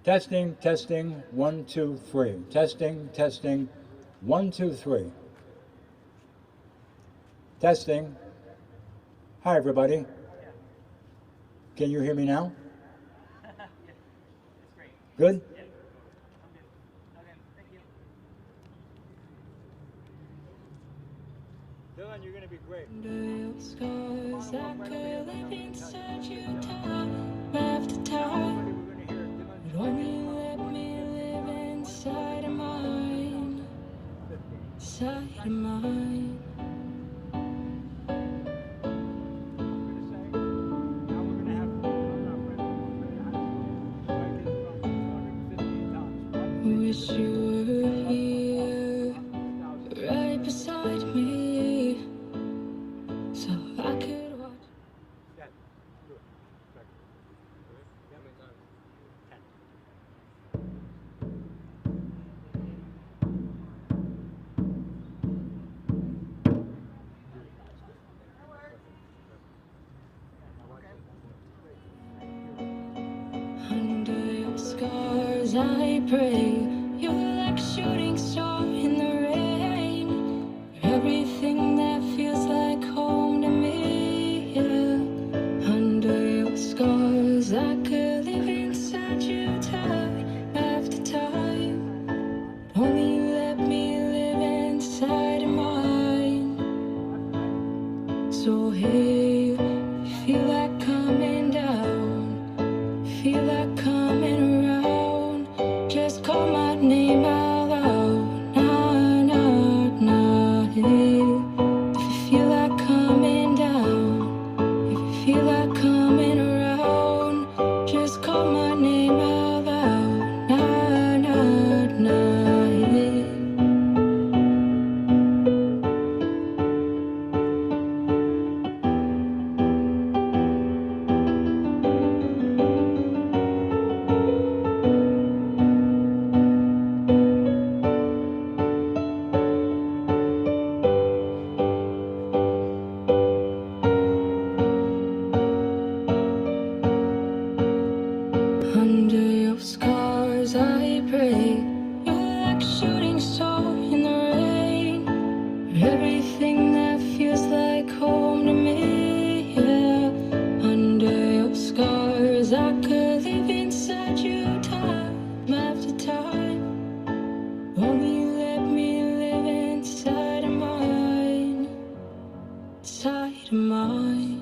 Testing, testing, 1, 2, 3. Testing, testing, 1, 2, 3. Testing. Hi, everybody. Can you hear me now? Good? Dylan, you're going to be great. Scars I could live inside you time after time. But only let me live inside of mine. Inside of mine. Wish you were here, right beside me, so I could watch. Under your scars I pray, you're like a shooting star in the rain. Everything that feels like home to me, yeah. Under your scars I could live inside you time after time. Only let me live inside of mine. So hey, feel like coming down, feel like coming around, just call my name out loud, nah, nah, nah, hey. If you feel like coming down, if you feel like coming around, just call my name out loud, nah, nah, nah, hey. Under your scars I pray, you're like a shooting star in the rain. Everything that feels like home to me, yeah. Under your scars I could live inside you time after time. Only let me live inside of mine, inside of mine.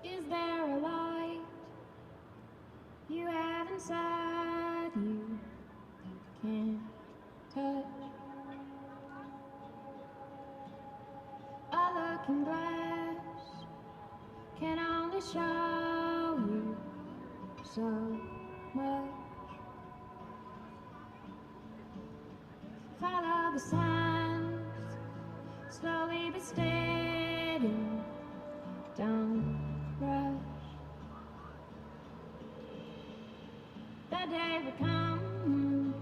Is there a light you have inside you that you can't touch? A looking glass can only show you so much. Follow the signs, slowly but steady, don't rush. The day will come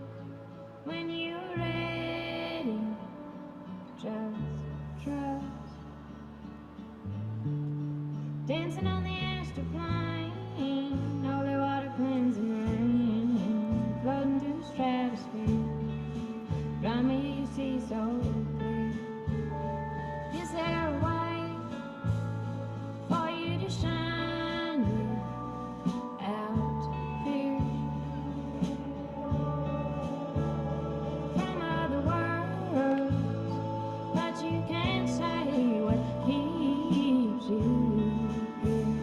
when you're ready, just trust. Dancing on the astral plane, holy water cleansing rain, floating through the stratosphere, around me you see so clear. Is there a way for you to shine without fear from other worlds, but you can't say what keeps you here?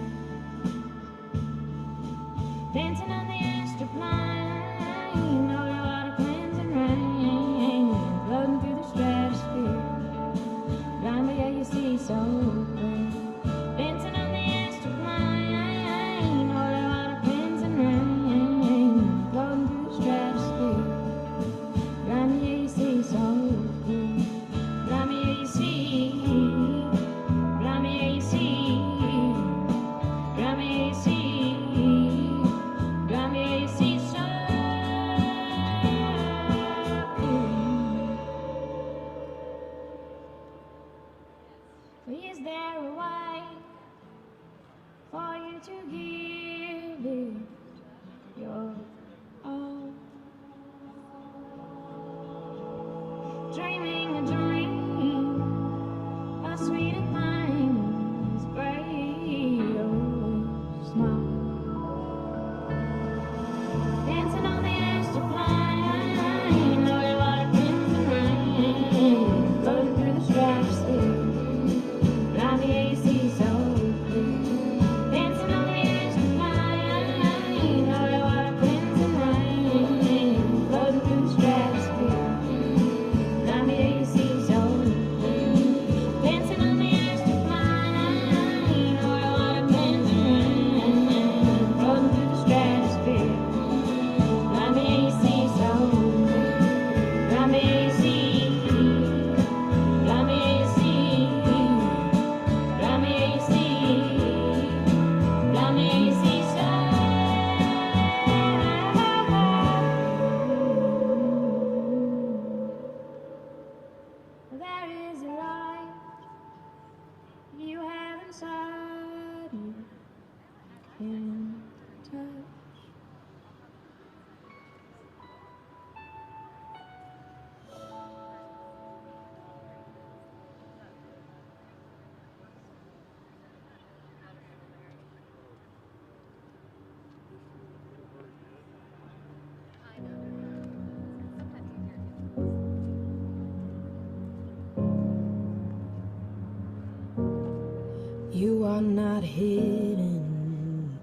not hidden.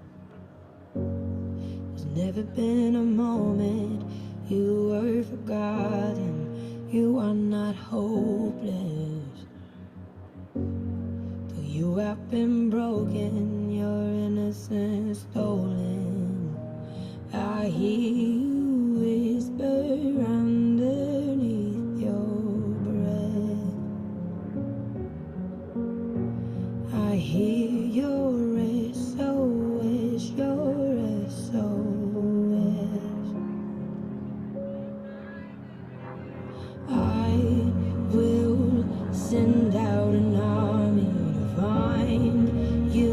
There's never been a moment you were forgotten. You are not hopeless. Though you have been broken, your innocence stolen. I hear you whisper underneath your breath. I hear your SOS, your SOS. I will send out an army to find you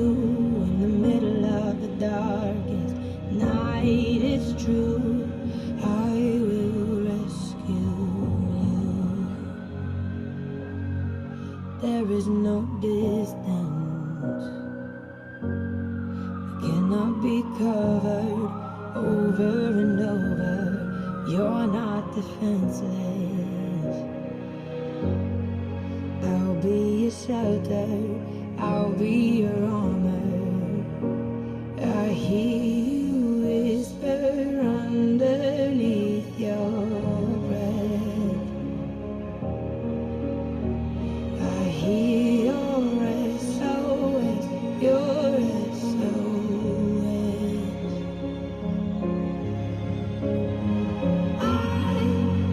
in the middle of the darkest night. It's true, I will rescue you. There is no distance that cannot be covered over and over. You're not defenseless. I'll be your shelter, I'll be your armor. I hear you whisper underneath your breath. I hear your SOS, your SOS. I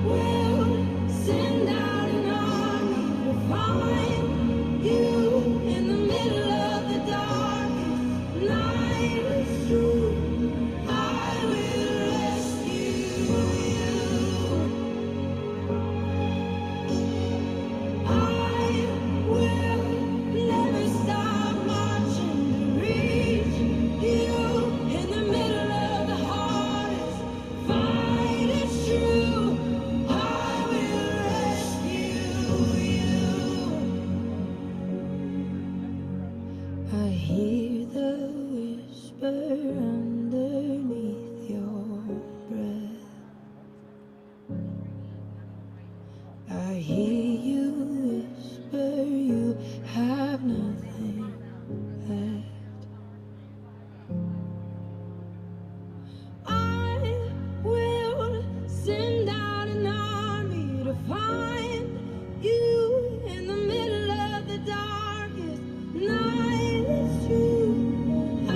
will send out an army to find you in the middle of the darkest night. It's true, I will rescue you. I will never stop marching to reach you in the middle of the hardest fight. It's true, I will rescue you. I hear the whisper underneath your breath. I hear you whisper you have nothing left. I will send out an army to find you in the middle of the darkest night. It's true, I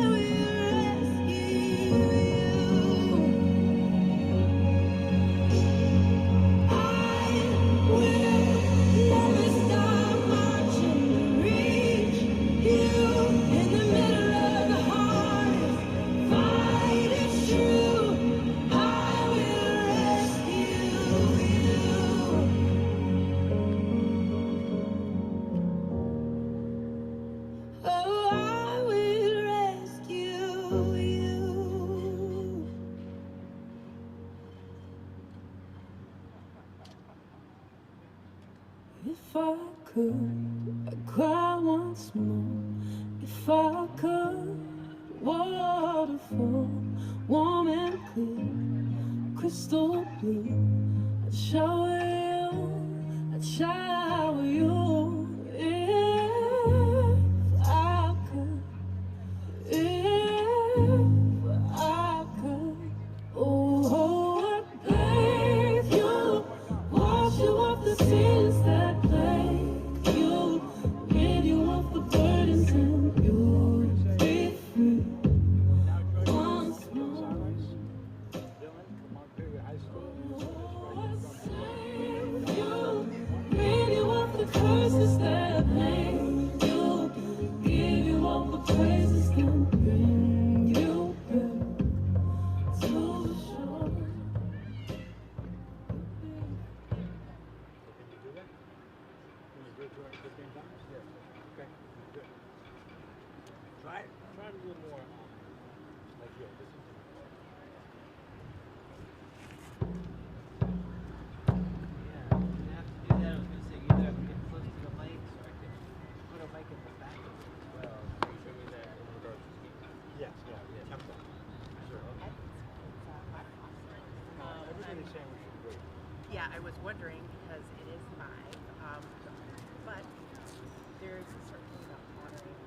will rescue you. I will never stop marching to reach you in the middle of the hardest fight. It's true, I will rescue you. Oh, I will rescue you. If I could, I'd cry once more. If I could, waterfall, warm and clear, crystal blue. I'd shower you, I'd shower you. If I could, if I could, oh, I'd bathe you, wash you off the sins that plague you, rid you of the burdens and you'll be free once more. Oh, I'd save you, rid you of the curses that plague you, give you all the praises that bring you back to the shore. Try it. Try it a little more like here. This is Yeah, you have to do that. I was gonna say either I can get close to the mic or I can put a mic in the back of it as well. Show me that in regards to speaking. yes, yeah, tempo. Sure. Okay. Everybody's saying we should wait. Yeah, I was wondering because it is live, but there's a certain thing about honoring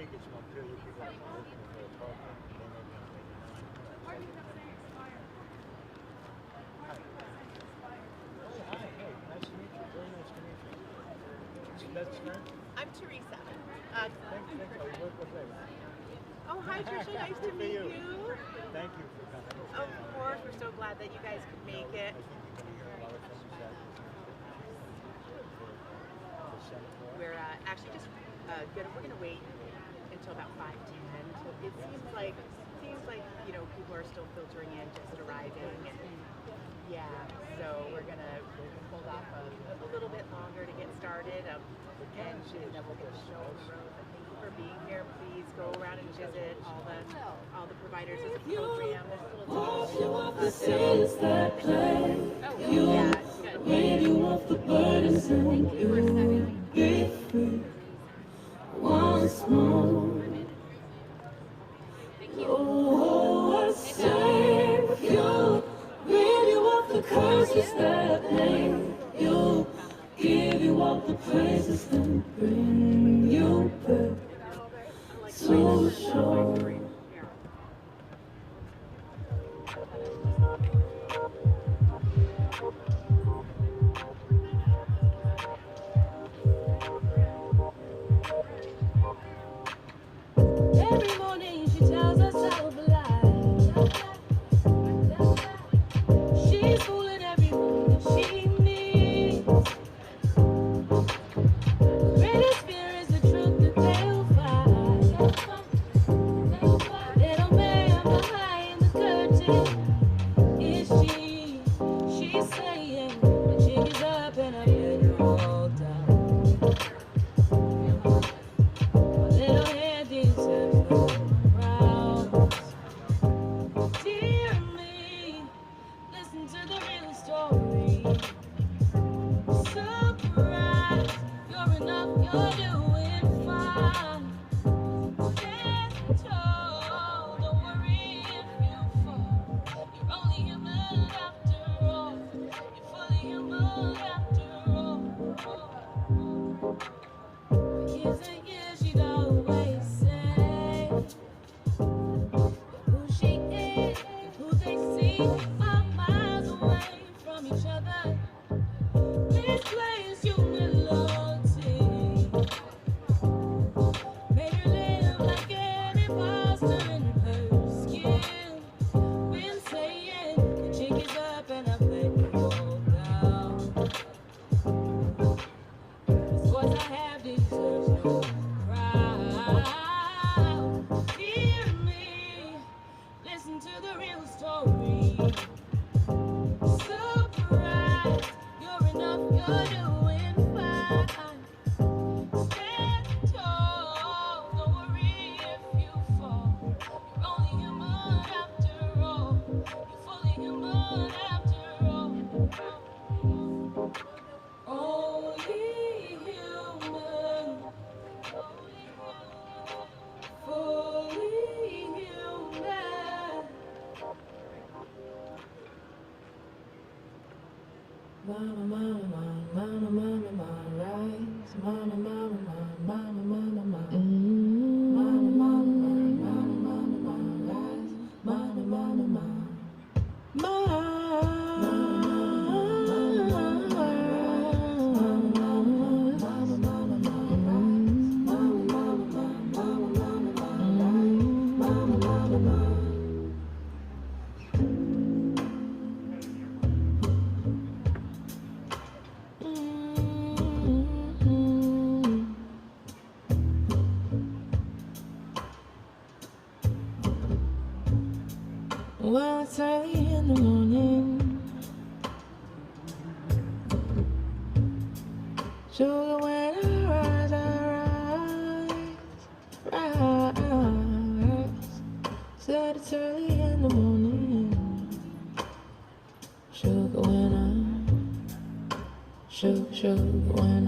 tickets from Ontario people are looking for a parking, and then they're going to make it 9. Oh, hi, hey, nice to meet you. Very nice to meet you. That's Fran? I'm Teresa. Thanks. What day? Oh, hi, Trisha. Nice to Good for meet you. you. Thank you for coming. Of course, we're so glad that you guys could make it. I think you're going to hear a lot of things that for Senator. We're actually just we're gonna wait until about 5:10. It seems like people are still filtering in, just arriving, and yeah. So we're gonna hold off a little bit longer to get started, and then we'll get the show on the road. But thank you for being here. Please go around and visit all the providers of the program. There's a little Rid you of the burdens and you be free once more. Oh, what a Savior, rid you of the curses that hang you, give you all the praises and bring you back so sure. Every morning she tells herself a lie. She's fooling everyone that she meets. Greatest fear is the truth that they'll find. Little man behind the curtain is she. She's saying the jig is up and I better hold down. My little head deserves no crowns. Dear me, listen to the real story. Surprise, you're enough, you're doing fine. Stand tall, don't worry if you fall. You're only human after all. You're fully human after all. Years and years she'd always say who she is, who they see are miles away from each other. Misplaced humility made her live like an imposter in her skin. Been saying the jig is up and I've let you all down. This voice I have deserves no crowd. Dear me, listen to the real story. Surprise, you're enough, you're doing fine. Stand tall, don't worry if you fall. You're only human after all. You're fully human after all. Only human, fully human. Mama, mama, mama, mama, mama, rise. Mama, mama, mama, mama, mama, mama. Mama, mama, mama, mama, mama, rise. Mama, mama, mama. Well, it's early in the morning. Sugar when I rise. Said it's early in the morning. Sugar when sugar when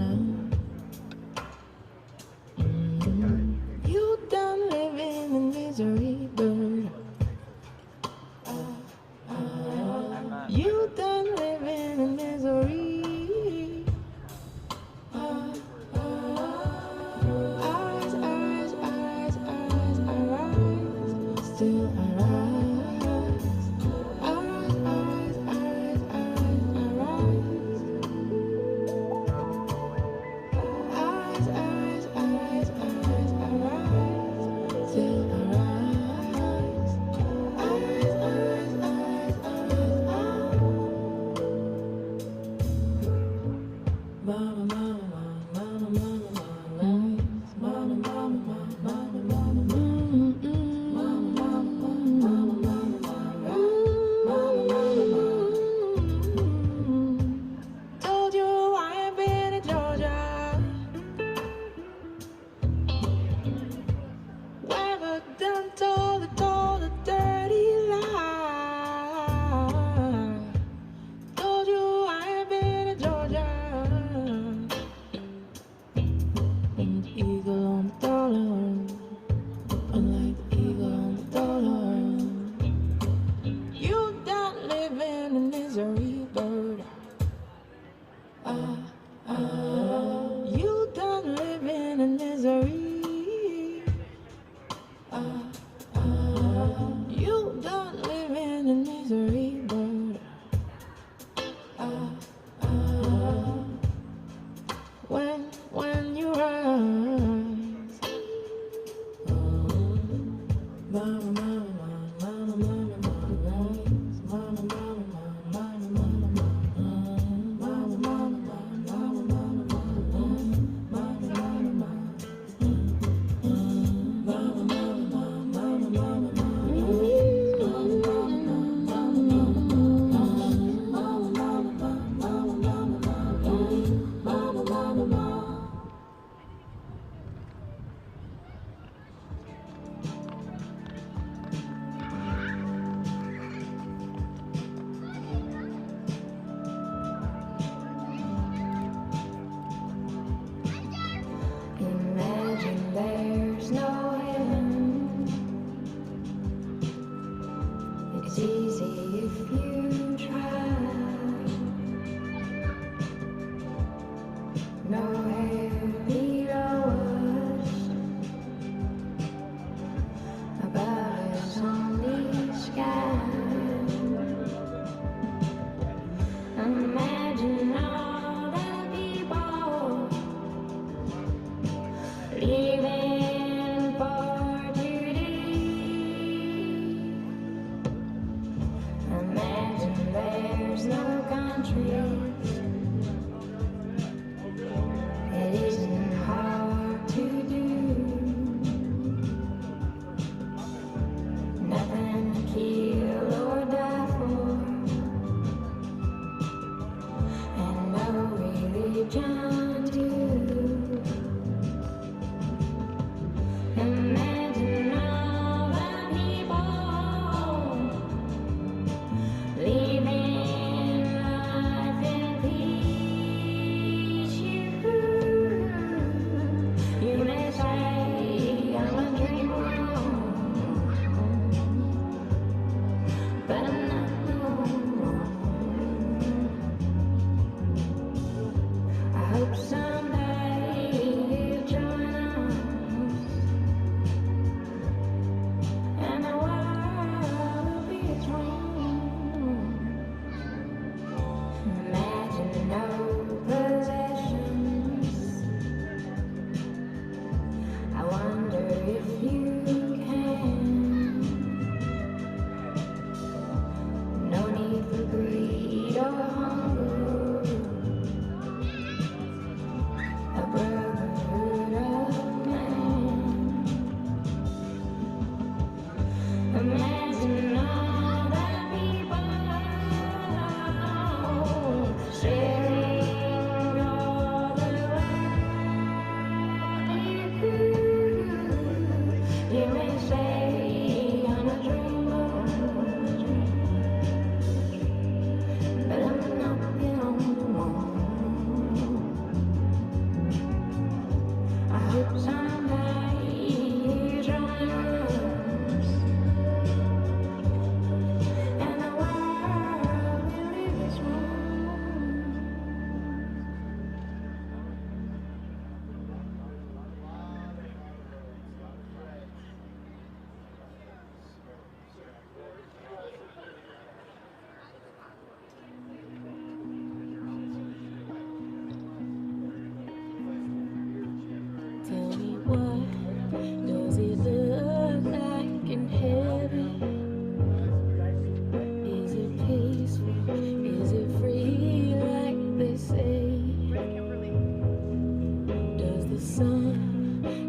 you done living in misery, bird. You done living in misery. Eyes, eyes, eyes, leaving for today. Imagine there's no countries. It isn't hard to do. Nothing to kill or die for, and no religion too. Imagine all the people living life in peace. You may say I'm a dreamer, but I'm not. I hope someday you'll join us, and the world will be its own. Imagine no possessions. I wonder if you can. No need for greed or hunger. A brotherhood of man. Imagine all the people sharing all the land. You may say I'm a dreamer, but I'm not the only one. I hope someday you join us, and the world will be its own. Tell me, what does it look like in heaven? Is it peaceful? Is it free like they say? Does the sun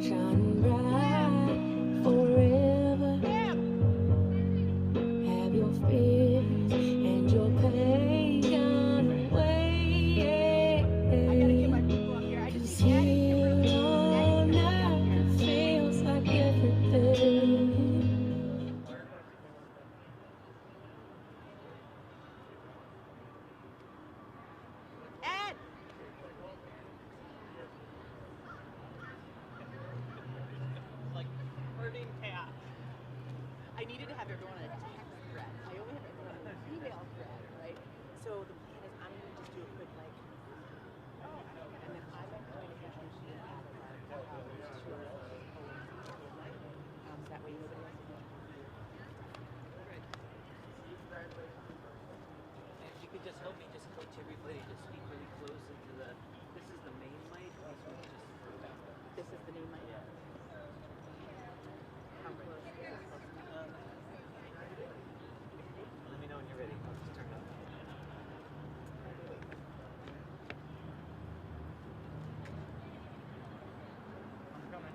shine bright forever? Have your fears and your pagan way. Cause here on earth feels like everything. Ed! Like hurting cat. I needed to have everyone on a text thread. I only have everyone on an email thread, right? So the plan is I'm going to just do a quick like, and then I'm going to introduce you to Adam so that way nobody else can. If you could just help me just coach everybody to speak really close into the. This is the main mic. This one's just for backup. This is the name I Yeah. How close? Let me know when you're ready. I'll just turn it up. I'm coming.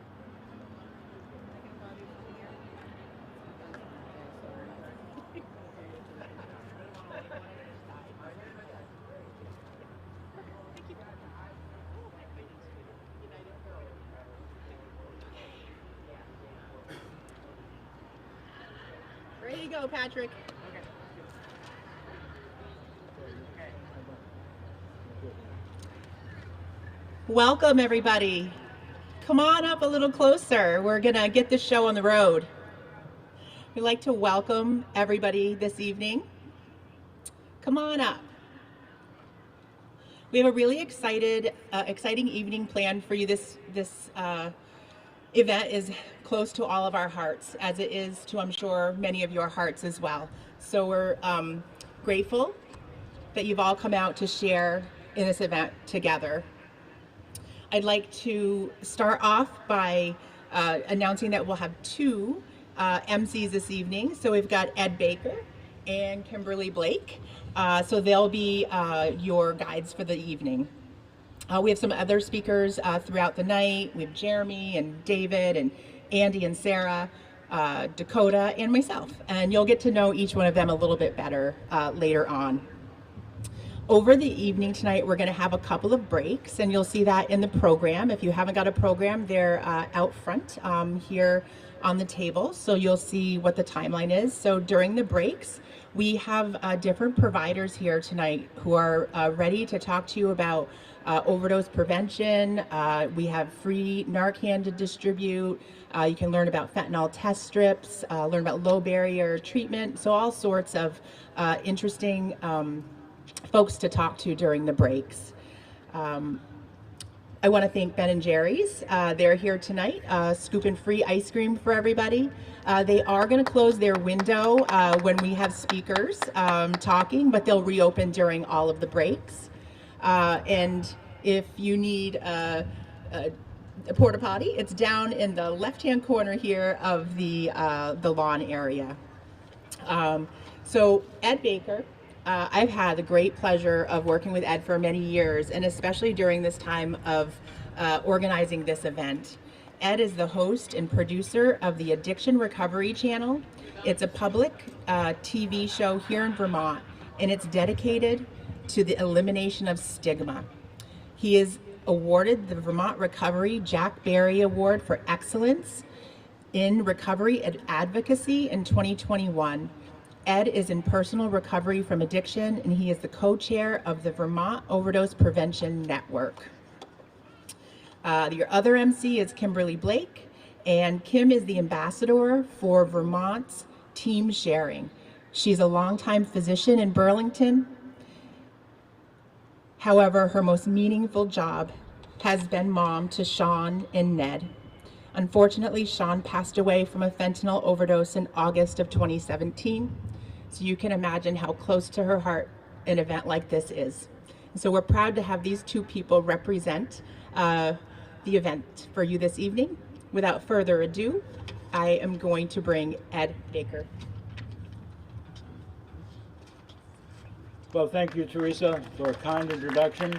Ready to go, Patrick. Welcome, everybody. Come on up a little closer. We're going to get this show on the road. We'd like to welcome everybody this evening. Come on up. We have a really exciting evening planned for you. This event is close to all of our hearts, as it is to, I'm sure, many of your hearts as well. So we're grateful that you've all come out to share in this event together. I'd like to start off by announcing that we'll have two MCs this evening. So we've got Ed Baker and Kimberly Blake. So they'll be your guides for the evening. We have some other speakers throughout the night. We have Jeremy and David and Andy and Sarah, Dakota and myself. And you'll get to know each one of them a little bit better later on. Over the evening tonight, we're going to have a couple of breaks, and you'll see that in the program. If you haven't got a program, they're out front here on the table, so you'll see what the timeline is. So during the breaks, we have different providers here tonight who are ready to talk to you about overdose prevention. We have free Narcan to distribute. You can learn about fentanyl test strips, learn about low barrier treatment, so all sorts of interesting folks to talk to during the breaks. I want to thank Ben and Jerry's. They're here tonight, scooping free ice cream for everybody. They are going to close their window when we have speakers talking, but they'll reopen during all of the breaks. And if you need a porta potty, it's down in the left-hand corner here of the lawn area. So Ed Baker. I've had the great pleasure of working with Ed for many years, and especially during this time of organizing this event. Ed is the host and producer of the Addiction Recovery Channel. It's a public TV show here in Vermont, and it's dedicated to the elimination of stigma. He is awarded the Vermont Recovery Jack Barry Award for Excellence in Recovery Advocacy in 2021. Ed is in personal recovery from addiction, and he is the co-chair of the Vermont Overdose Prevention Network. Your other MC is Kimberly Blake, and Kim is the ambassador for Vermont's Team Sharing. She's a longtime physician in Burlington. However, her most meaningful job has been mom to Sean and Ned. Unfortunately, Sean passed away from a fentanyl overdose in August of 2017. So you can imagine how close to her heart an event like this is. And so we're proud to have these two people represent the event for you this evening. Without further ado, I am going to bring Ed Baker. Well, thank you, Teresa, for a kind introduction.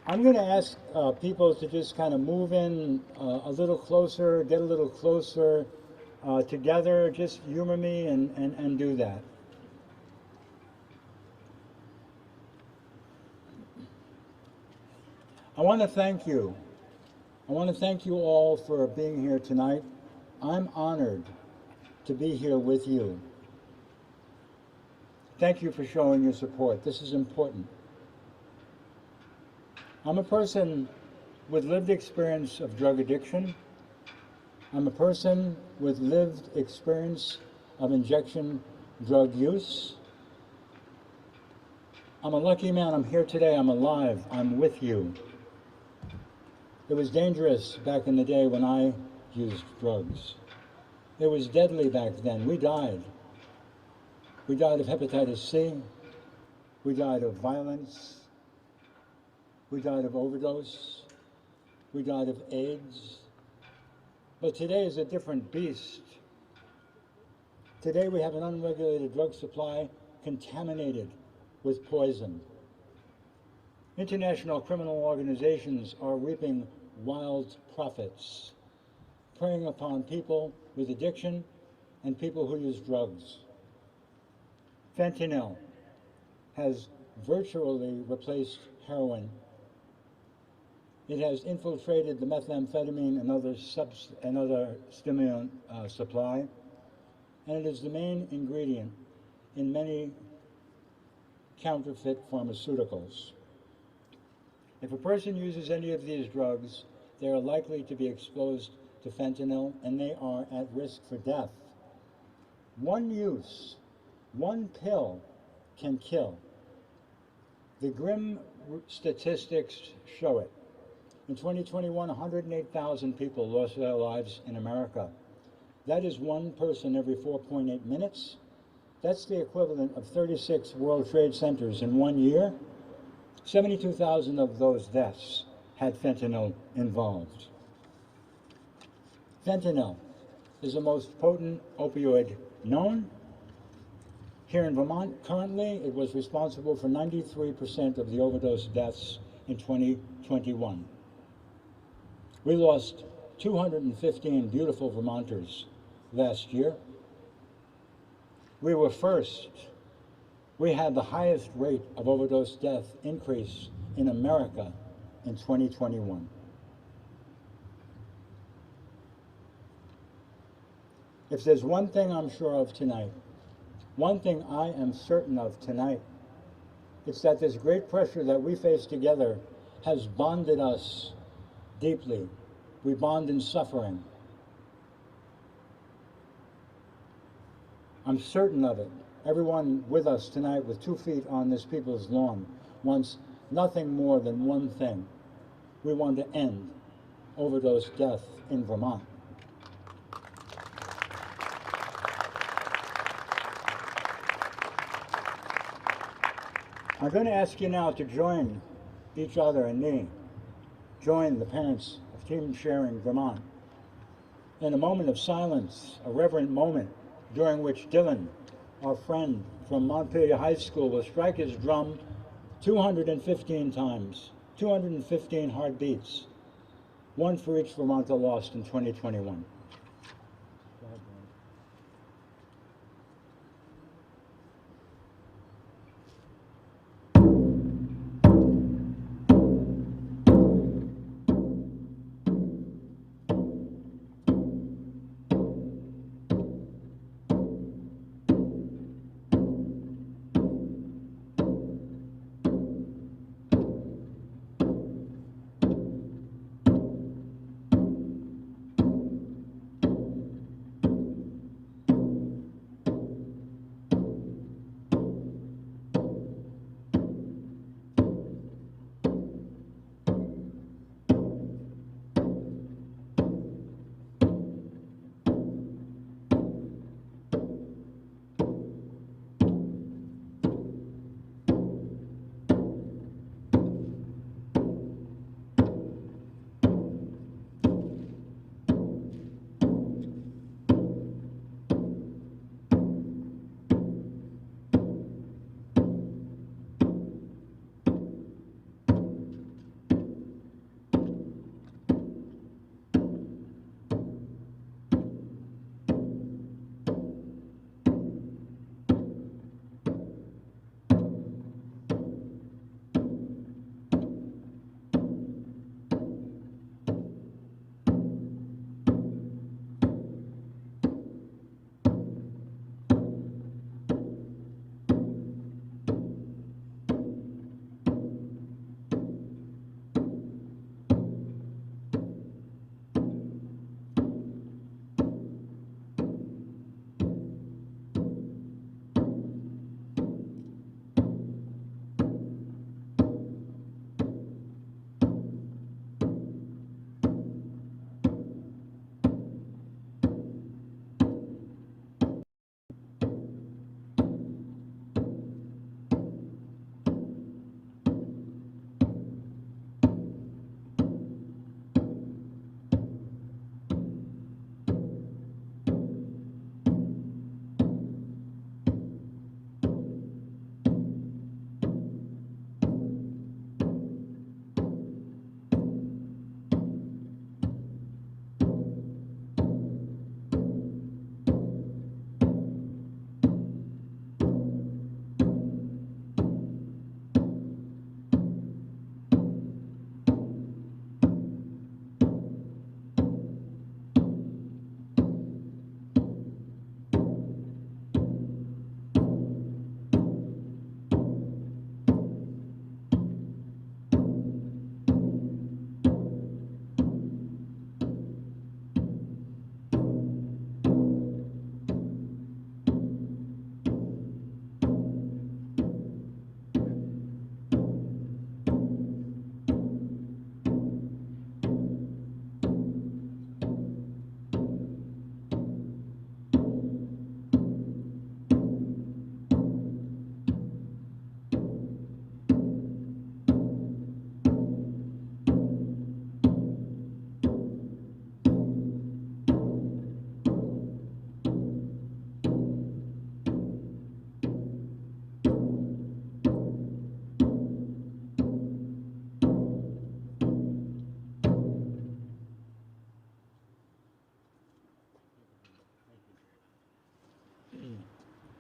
I'm going to ask people to just kind of move in a little closer, get a little closer together. Just humor me and do that. I want to thank you. I want to thank you all for being here tonight. I'm honored to be here with you. Thank you for showing your support. This is important. I'm a person with lived experience of drug addiction. I'm a person with lived experience of injection drug use. I'm a lucky man. I'm here today. I'm alive. I'm with you. It was dangerous back in the day when I used drugs. It was deadly back then. We died. We died of hepatitis C. We died of violence. We died of overdose. We died of AIDS. But today is a different beast. Today we have an unregulated drug supply contaminated with poison. International criminal organizations are reaping wild profits, preying upon people with addiction and people who use drugs. Fentanyl has virtually replaced heroin. It has infiltrated the methamphetamine and other stimulant supply, and it is the main ingredient in many counterfeit pharmaceuticals. If a person uses any of these drugs, they are likely to be exposed to fentanyl, and they are at risk for death. One use, one pill can kill. The grim statistics show it. In 2021, 108,000 people lost their lives in America. That is one person every 4.8 minutes. That's the equivalent of 36 World Trade Centers in 1 year. 72,000 of those deaths had fentanyl involved. Fentanyl is the most potent opioid known. Here in Vermont, currently, it was responsible for 93% of the overdose deaths in 2021. We lost 215 beautiful Vermonters last year. We were first. We had the highest rate of overdose death increase in America in 2021. If there's one thing I'm sure of tonight, one thing I am certain of tonight, it's that this great pressure that we face together has bonded us deeply. We bond in suffering. I'm certain of it. Everyone with us tonight with 2 feet on this people's lawn wants nothing more than one thing. We want to end overdose death in Vermont. I'm going to ask you now to join each other and me. Join the parents of Team Sharing Vermont in a moment of silence, a reverent moment during which Dylan, our friend from Montpelier High School, will strike his drum 215 times, 215 heartbeats, one for each Vermonter lost in 2021.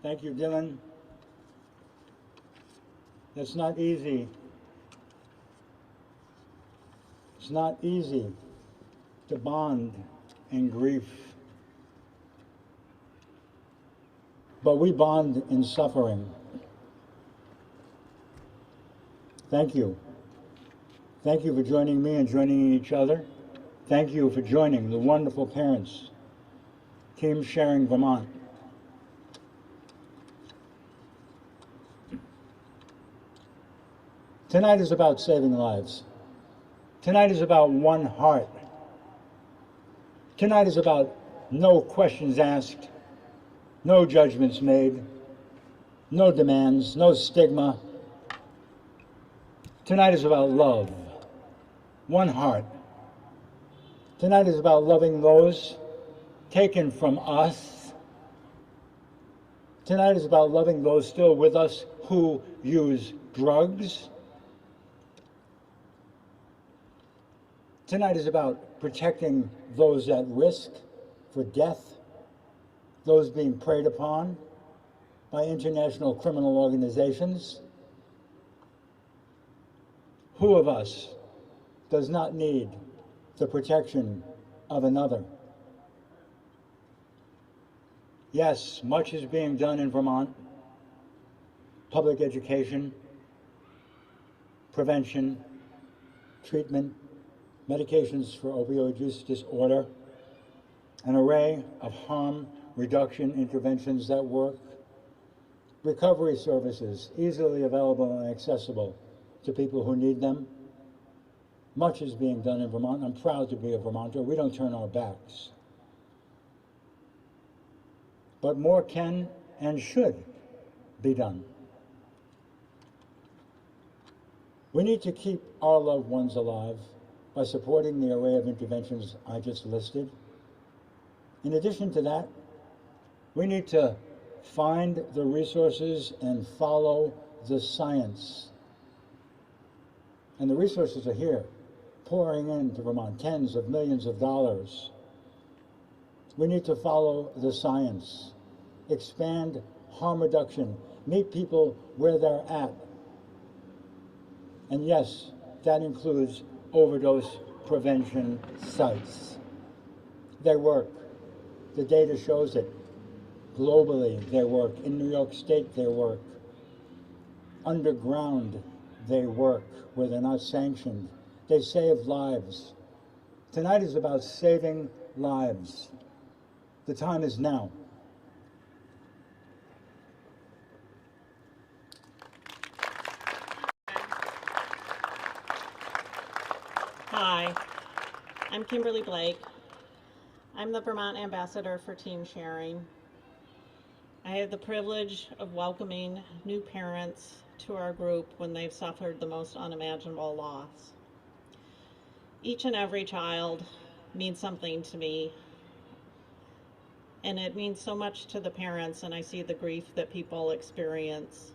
Thank you, Dylan. It's not easy. It's not easy to bond in grief. But we bond in suffering. Thank you. Thank you for joining me and joining each other. Thank you for joining the wonderful parents, Team Sharing Vermont. Tonight is about saving lives. Tonight is about one heart. Tonight is about no questions asked, no judgments made, no demands, no stigma. Tonight is about love, one heart. Tonight is about loving those taken from us. Tonight is about loving those still with us who use drugs. Tonight is about protecting those at risk for death, those being preyed upon by international criminal organizations. Who of us does not need the protection of another? Yes, much is being done in Vermont. Public education, prevention, treatment, medications for opioid use disorder, an array of harm reduction interventions that work, recovery services easily available and accessible to people who need them. Much is being done in Vermont. I'm proud to be a Vermonter. We don't turn our backs. But more can and should be done. We need to keep our loved ones alive by supporting the array of interventions I just listed. In addition to that, we need to find the resources and follow the science. And the resources are here, pouring into Vermont, tens of millions of dollars. We need to follow the science, expand harm reduction, meet people where they're at. And yes, that includes overdose prevention sites. They work. The data shows it. Globally, they work. In New York State, they work. Underground, they work, where they're not sanctioned. They save lives. Tonight is about saving lives. The time is now. Hi, I'm Kimberly Blake. I'm the Vermont Ambassador for Team Sharing. I have the privilege of welcoming new parents to our group when they've suffered the most unimaginable loss. Each and every child means something to me, and it means so much to the parents, and I see the grief that people experience.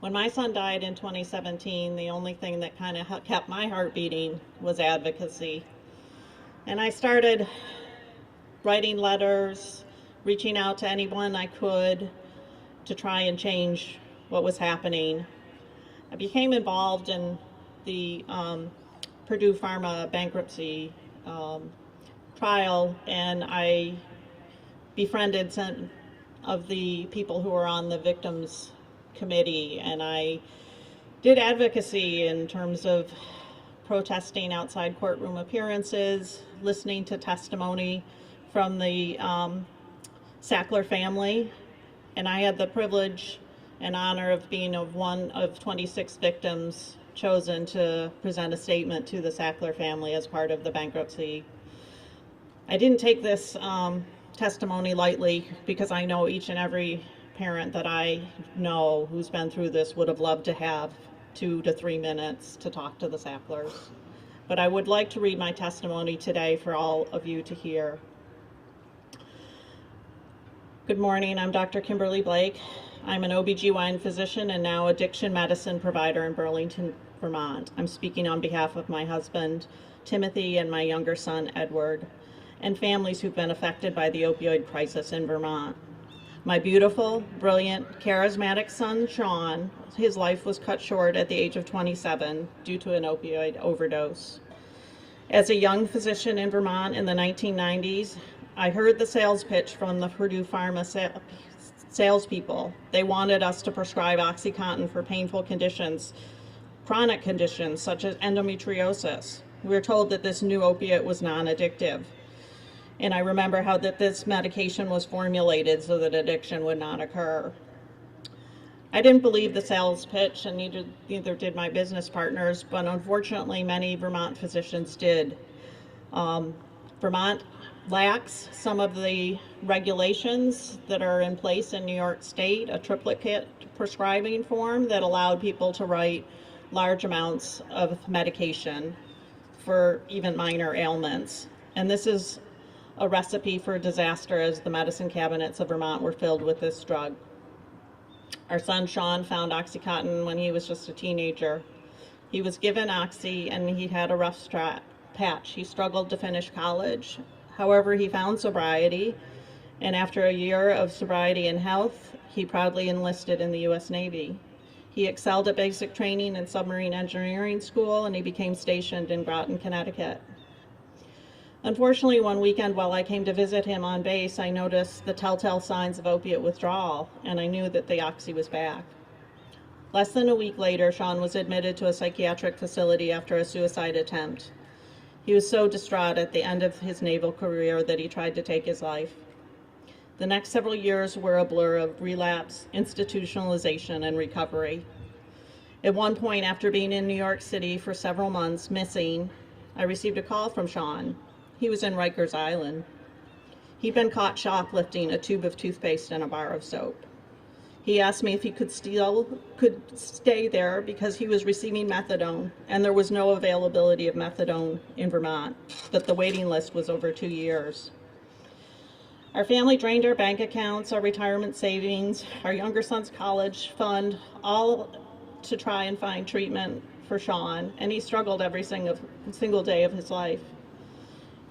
When my son died in 2017, the only thing that kind of kept my heart beating was advocacy. And I started writing letters, reaching out to anyone I could to try and change what was happening. I became involved in the Purdue Pharma bankruptcy trial, and I befriended some of the people who were on the victims committee, and I did advocacy in terms of protesting outside courtroom appearances, listening to testimony from the Sackler family, and I had the privilege and honor of being one of 26 victims chosen to present a statement to the Sackler family as part of the bankruptcy. I didn't take this testimony lightly, because I know each and every parent that I know who's been through this would have loved to have 2 to 3 minutes to talk to the Sacklers. But I would like to read my testimony today for all of you to hear. Good morning, I'm Dr. Kimberly Blake. I'm an OBGYN physician and now addiction medicine provider in Burlington, Vermont. I'm speaking on behalf of my husband, Timothy, and my younger son, Edward, and families who've been affected by the opioid crisis in Vermont. My beautiful, brilliant, charismatic son, Sean, his life was cut short at the age of 27 due to an opioid overdose. As a young physician in Vermont in the 1990s, I heard the sales pitch from the Purdue Pharma salespeople. They wanted us to prescribe OxyContin for painful conditions, chronic conditions such as endometriosis. We were told that this new opiate was non-addictive. And I remember how that this medication was formulated so that addiction would not occur. I didn't believe the sales pitch, and neither did my business partners, but unfortunately many Vermont physicians did. Vermont lacks some of the regulations that are in place in New York State, a triplicate prescribing form that allowed people to write large amounts of medication for even minor ailments. And this is a recipe for disaster, as the medicine cabinets of Vermont were filled with this drug. Our son Sean found OxyContin when he was just a teenager. He was given Oxy and he had a rough patch. He struggled to finish college. However, he found sobriety, and after a year of sobriety and health, he proudly enlisted in the U.S. Navy. He excelled at basic training in submarine engineering school, and he became stationed in Groton, Connecticut. Unfortunately, one weekend while I came to visit him on base, I noticed the telltale signs of opiate withdrawal, and I knew that the Oxy was back. Less than a week later, Sean was admitted to a psychiatric facility after a suicide attempt. He was so distraught at the end of his naval career that he tried to take his life. The next several years were a blur of relapse, institutionalization, and recovery. At one point, after being in New York City for several months missing, I received a call from Sean. He was in Rikers Island. He'd been caught shoplifting a tube of toothpaste and a bar of soap. He asked me if he could stay there because he was receiving methadone, and there was no availability of methadone in Vermont, but the waiting list was over 2 years. Our family drained our bank accounts, our retirement savings, our younger son's college fund, all to try and find treatment for Sean, and he struggled every single day of his life.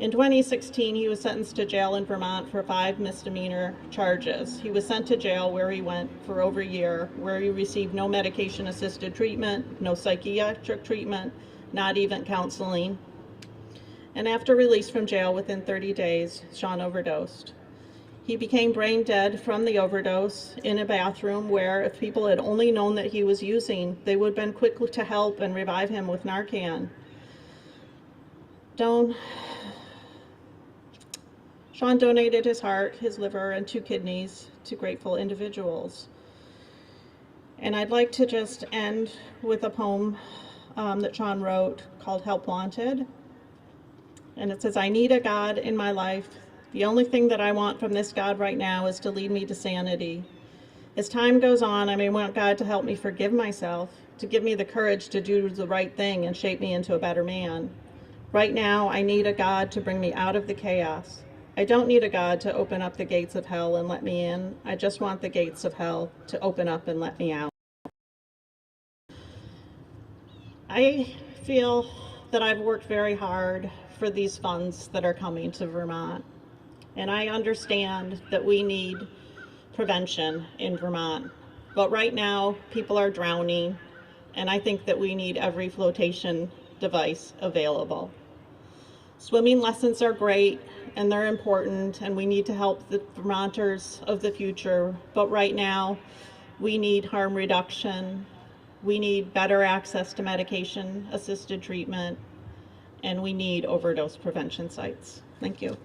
In 2016, he was sentenced to jail in Vermont for 5 misdemeanor charges. He was sent to jail where he went for over a year, where he received no medication-assisted treatment, no psychiatric treatment, not even counseling. And after release from jail within 30 days, Sean overdosed. He became brain dead from the overdose in a bathroom where, if people had only known that he was using, they would have been quick to help and revive him with Narcan. Sean donated his heart, his liver, and 2 kidneys to grateful individuals. And I'd like to just end with a poem that Sean wrote called Help Wanted. And it says, I need a God in my life. The only thing that I want from this God right now is to lead me to sanity. As time goes on, I may want God to help me forgive myself, to give me the courage to do the right thing and shape me into a better man. Right now, I need a God to bring me out of the chaos. I don't need a God to open up the gates of hell and let me in. I just want the gates of hell to open up and let me out. I feel that I've worked very hard for these funds that are coming to Vermont. And I understand that we need prevention in Vermont. But right now, people are drowning, and I think that we need every flotation device available. Swimming lessons are great, and they're important, and we need to help the Vermonters of the future. But right now, we need harm reduction, we need better access to medication-assisted treatment, and we need overdose prevention sites. Thank you.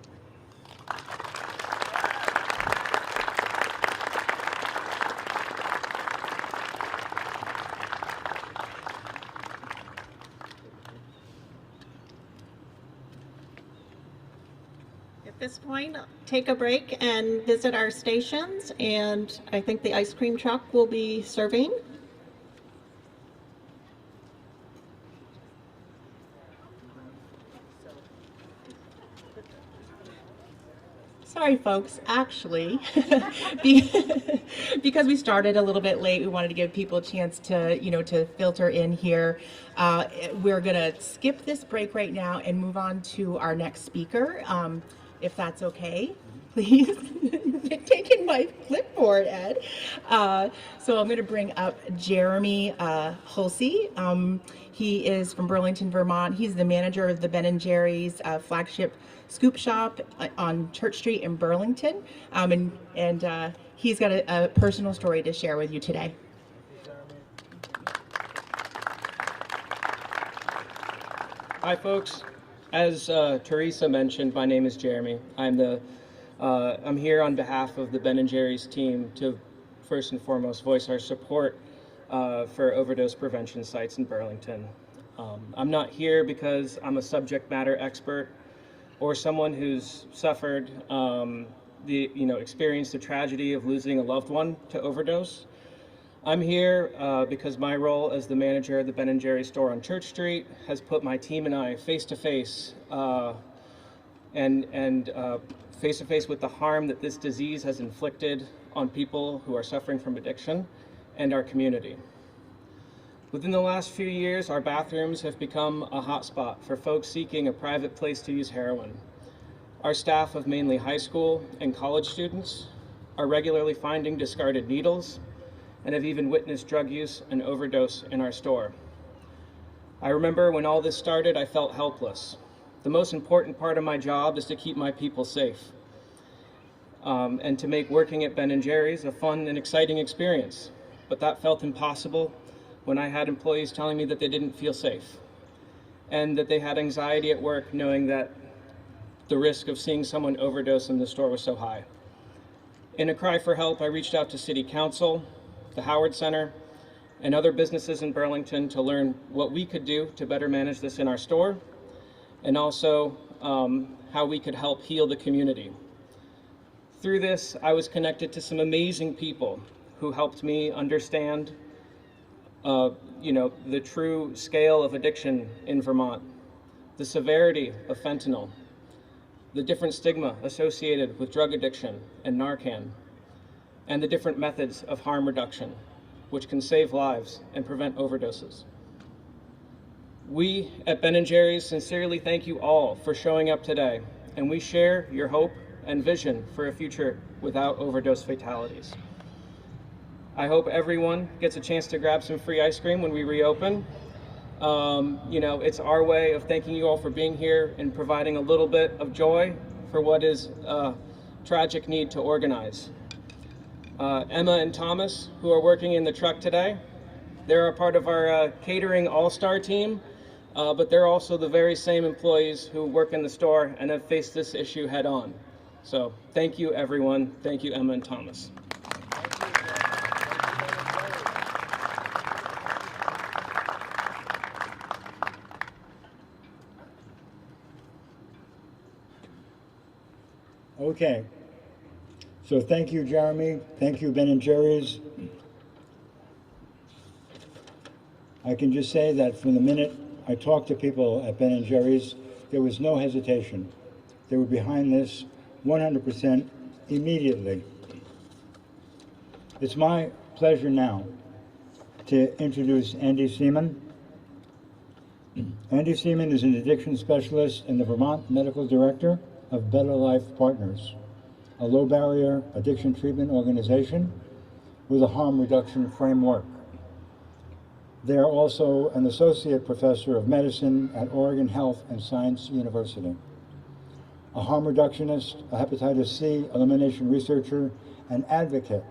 At this point, take a break and visit our stations, and I think the ice cream truck will be serving. Sorry folks, actually, because we started a little bit late, we wanted to give people a chance to, to filter in here. We're gonna skip this break right now and move on to our next speaker, if that's okay. Please. You're taking my clipboard, Ed. So I'm going to bring up Jeremy Hulsey. He is from Burlington, Vermont. He's the manager of the Ben & Jerry's flagship scoop shop on Church Street in Burlington. And he's got a personal story to share with you today. Hi, folks. As Teresa mentioned, my name is Jeremy. I'm here on behalf of the Ben & Jerry's team to first and foremost voice our support for overdose prevention sites in Burlington. I'm not here because I'm a subject matter expert or someone who's suffered experienced the tragedy of losing a loved one to overdose. I'm here because my role as the manager of the Ben & Jerry's store on Church Street has put my team and I face to face with the harm that this disease has inflicted on people who are suffering from addiction and our community. Within the last few years, our bathrooms have become a hotspot for folks seeking a private place to use heroin. Our staff of mainly high school and college students are regularly finding discarded needles and have even witnessed drug use and overdose in our store. I remember when all this started, I felt helpless. The most important part of my job is to keep my people safe and to make working at Ben & Jerry's a fun and exciting experience. But that felt impossible when I had employees telling me that they didn't feel safe and that they had anxiety at work knowing that the risk of seeing someone overdose in the store was so high. In a cry for help, I reached out to City Council, the Howard Center, and other businesses in Burlington to learn what we could do to better manage this in our store, and also how we could help heal the community. Through this, I was connected to some amazing people who helped me understand the true scale of addiction in Vermont, the severity of fentanyl, the different stigma associated with drug addiction and Narcan, and the different methods of harm reduction, which can save lives and prevent overdoses. We at Ben & Jerry's sincerely thank you all for showing up today, and we share your hope and vision for a future without overdose fatalities. I hope everyone gets a chance to grab some free ice cream when we reopen. It's our way of thanking you all for being here and providing a little bit of joy for what is a tragic need to organize. Emma and Thomas, who are working in the truck today, they're a part of our catering all-star team, but they're also the very same employees who work in the store and have faced this issue head on. So thank you, everyone. Thank you, Emma and Thomas. Okay. So thank you, Jeremy. Thank you, Ben & Jerry's. I can just say that from the minute I talked to people at Ben & Jerry's, there was no hesitation. They were behind this 100% immediately. It's my pleasure now to introduce Andy Seaman. Andy Seaman is an addiction specialist and the Vermont Medical Director of Better Life Partners, a low-barrier addiction treatment organization with a harm reduction framework. They are also an associate professor of medicine at Oregon Health and Science University, a harm reductionist, a hepatitis C elimination researcher, and advocate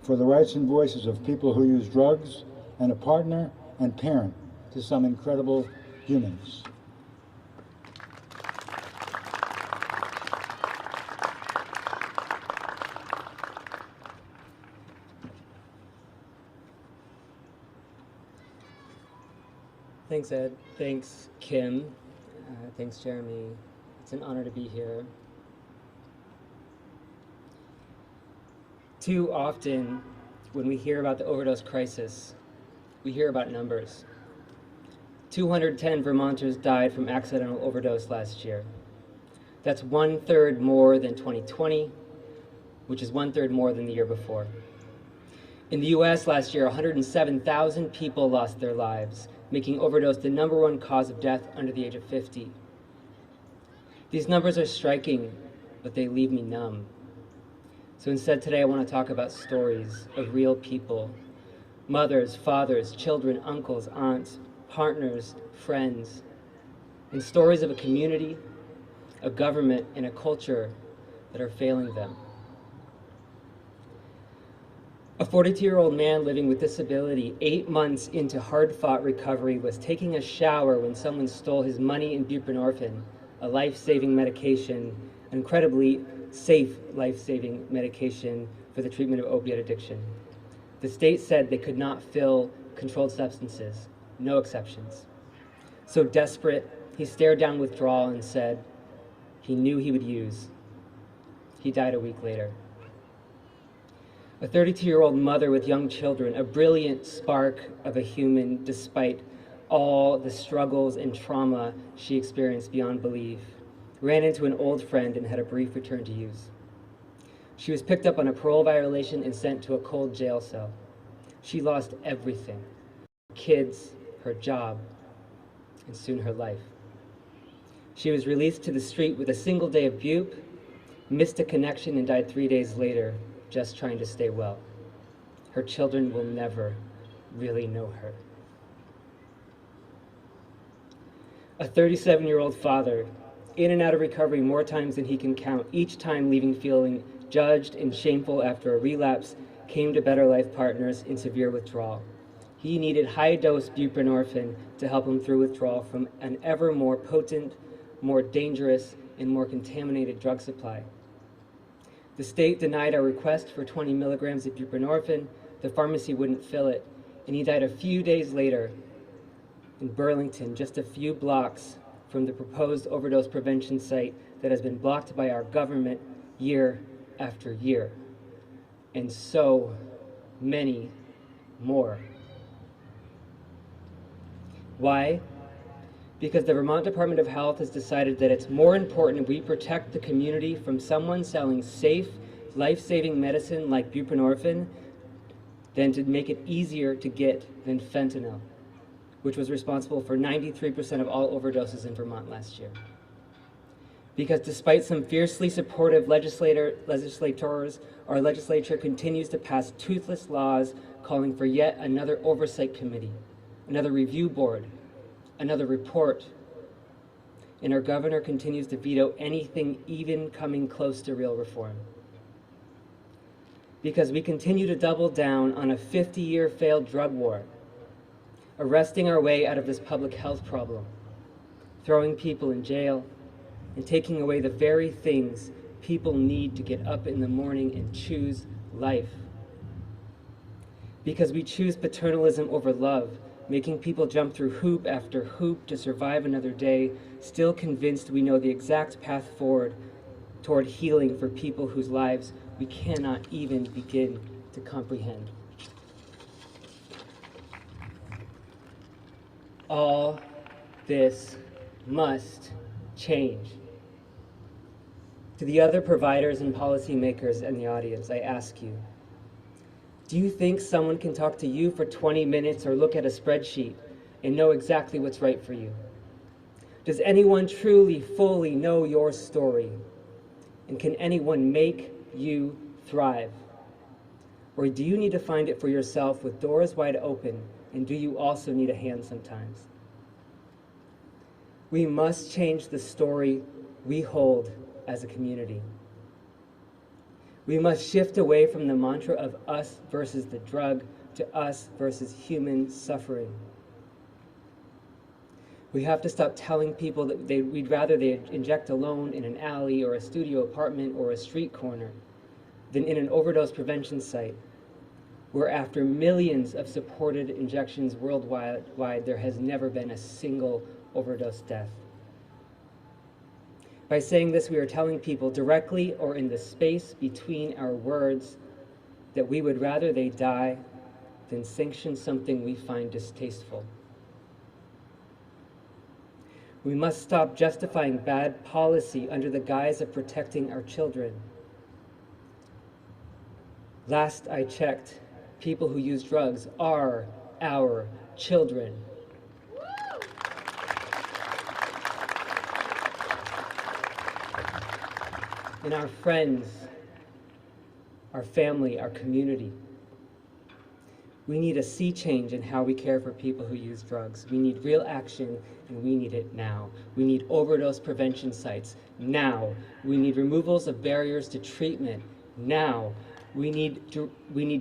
for the rights and voices of people who use drugs, and a partner and parent to some incredible humans. Thanks, Ed. Thanks, Kim. Thanks, Jeremy. It's an honor to be here. Too often, when we hear about the overdose crisis, we hear about numbers. 210 Vermonters died from accidental overdose last year. That's 1/3 more than 2020, which is 1/3 more than the year before. In the US last year, 107,000 people lost their lives, making overdose the #1 cause of death under the age of 50. These numbers are striking, but they leave me numb. So instead today I want to talk about stories of real people, mothers, fathers, children, uncles, aunts, partners, friends, and stories of a community, a government, and a culture that are failing them. A 42-year-old man living with disability, 8 months into hard-fought recovery, was taking a shower when someone stole his money and buprenorphine, a life-saving medication, an incredibly safe life-saving medication for the treatment of opiate addiction. The state said they could not fill controlled substances, no exceptions. So desperate, he stared down withdrawal and said he knew he would use. He died a week later. A 32-year-old mother with young children, a brilliant spark of a human despite all the struggles and trauma she experienced beyond belief, ran into an old friend and had a brief return to use. She was picked up on a parole violation and sent to a cold jail cell. She lost everything: her kids, her job, and soon her life. She was released to the street with a single day of bupe, missed a connection, and died 3 days later, just trying to stay well. Her children will never really know her. A 37-year-old father, in and out of recovery more times than he can count, each time leaving feeling judged and shameful after a relapse, came to Better Life Partners in severe withdrawal. He needed high-dose buprenorphine to help him through withdrawal from an ever more potent, more dangerous, and more contaminated drug supply. The state denied our request for 20 milligrams of buprenorphine. The pharmacy wouldn't fill it, and he died a few days later in Burlington, just a few blocks from the proposed overdose prevention site that has been blocked by our government year after year, and so many more. Why? Because the Vermont Department of Health has decided that it's more important we protect the community from someone selling safe, life-saving medicine like buprenorphine than to make it easier to get than fentanyl, which was responsible for 93% of all overdoses in Vermont last year. Because despite some fiercely supportive legislators, our legislature continues to pass toothless laws calling for yet another oversight committee, another review board, another report, and our governor continues to veto anything even coming close to real reform. Because we continue to double down on a 50-year failed drug war, arresting our way out of this public health problem, throwing people in jail, and taking away the very things people need to get up in the morning and choose life. Because we choose paternalism over love, making people jump through hoop after hoop to survive another day, still convinced we know the exact path forward toward healing for people whose lives we cannot even begin to comprehend. All this must change. To the other providers and policymakers in the audience, I ask you, do you think someone can talk to you for 20 minutes or look at a spreadsheet and know exactly what's right for you? Does anyone truly, fully know your story? And can anyone make you thrive? Or do you need to find it for yourself with doors wide open? And do you also need a hand sometimes? We must change the story we hold as a community. We must shift away from the mantra of us versus the drug to us versus human suffering. We have to stop telling people that we'd rather they inject alone in an alley or a studio apartment or a street corner than in an overdose prevention site, where after millions of supported injections worldwide, there has never been a single overdose death. By saying this, we are telling people directly or in the space between our words that we would rather they die than sanction something we find distasteful. We must stop justifying bad policy under the guise of protecting our children. Last I checked, people who use drugs are our children. And our friends our family, our community. We need a sea change in how we care for people who use drugs. We need real action, and we need it now. We need overdose prevention sites now. We need removals of barriers to treatment now. We need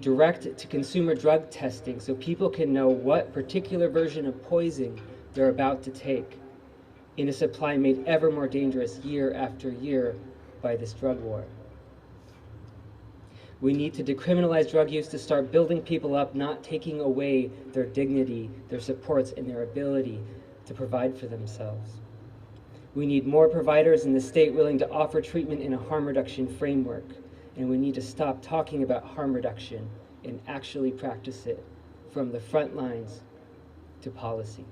direct-to-consumer drug testing so people can know what particular version of poison they're about to take in a supply made ever more dangerous year after year by this drug war. We need to decriminalize drug use to start building people up, not taking away their dignity, their supports, and their ability to provide for themselves. We need more providers in the state willing to offer treatment in a harm reduction framework. And we need to stop talking about harm reduction and actually practice it from the front lines to policy.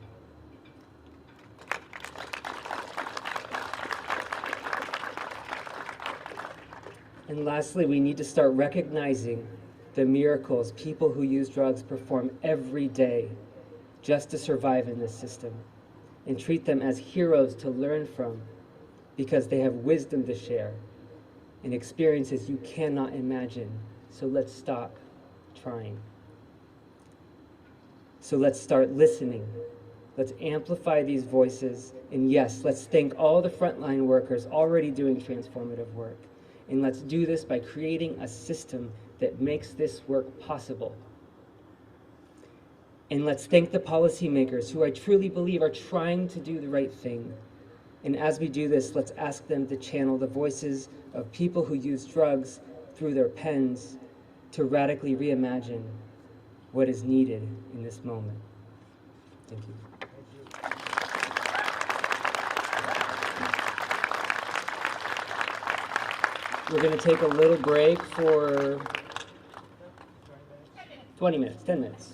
And lastly, we need to start recognizing the miracles people who use drugs perform every day just to survive in this system, and treat them as heroes to learn from because they have wisdom to share and experiences you cannot imagine. So let's stop trying. So let's start listening. Let's amplify these voices. And yes, let's thank all the frontline workers already doing transformative work. And let's do this by creating a system that makes this work possible. And let's thank the policymakers who I truly believe are trying to do the right thing. And as we do this, let's ask them to channel the voices of people who use drugs through their pens to radically reimagine what is needed in this moment. Thank you. We're going to take a little break for 20 minutes, 10 minutes.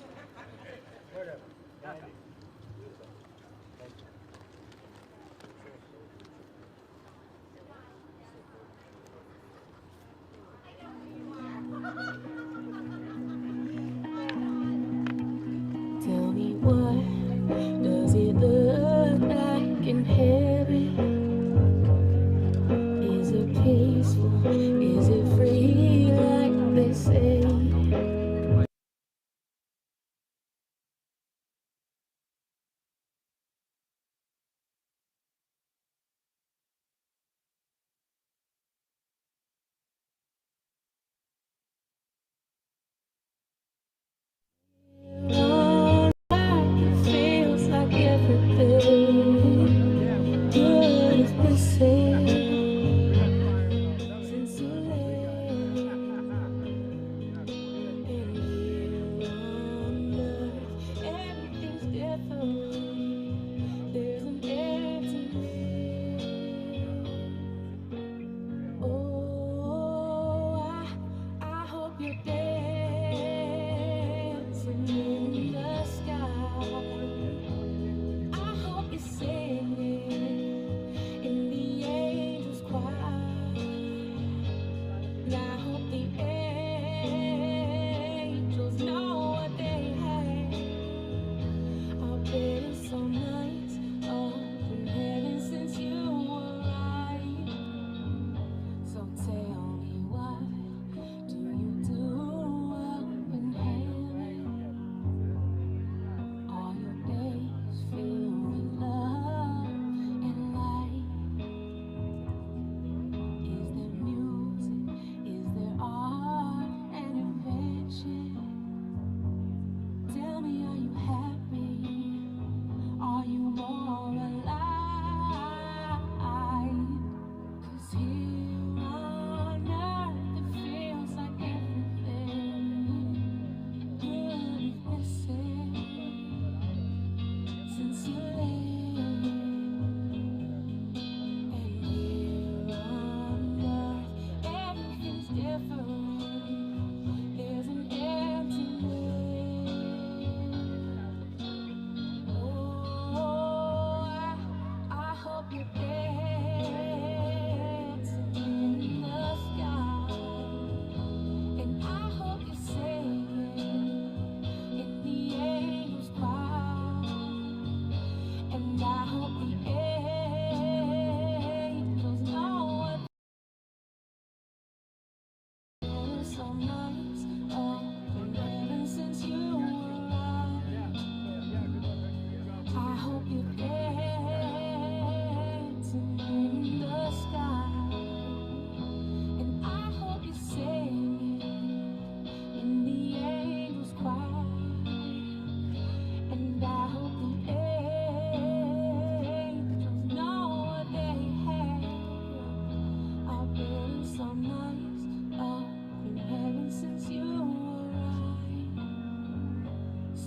Tell me, what does it look like in heaven? Is it peaceful? Is it free like they say?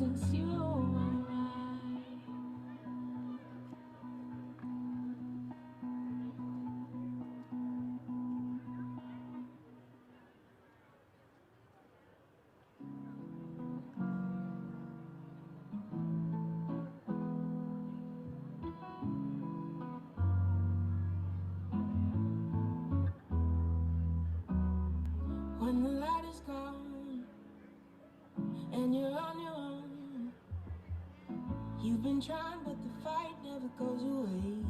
since you arrived. When the light is gone and you're on your own, you've been trying but the fight never goes away,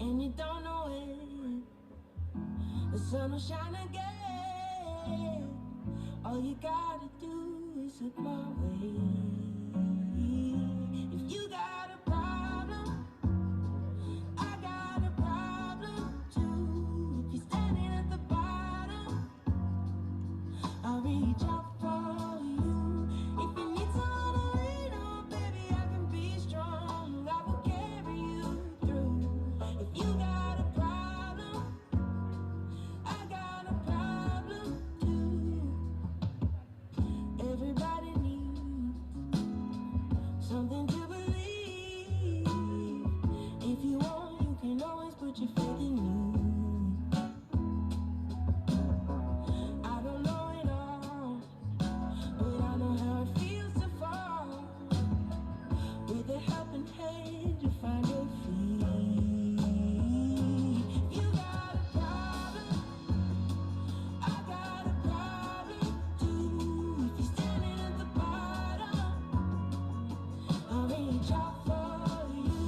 and you don't know when the sun will shine again. All you gotta do is look my way. If you got a problem, I got a problem too. If you're standing at the bottom, I'll reach out for you. If you need someone to lean on, baby, I can be strong. I will carry you through. If you got a problem, I got a problem too. Everybody needs something to believe. If you want, you can always put your faith in me. I don't know it all, but I know how it feels to fall. With a helping hand, you find your feet. If you got a problem, I got a problem too. If you're standing at the bottom, I'll reach out for you.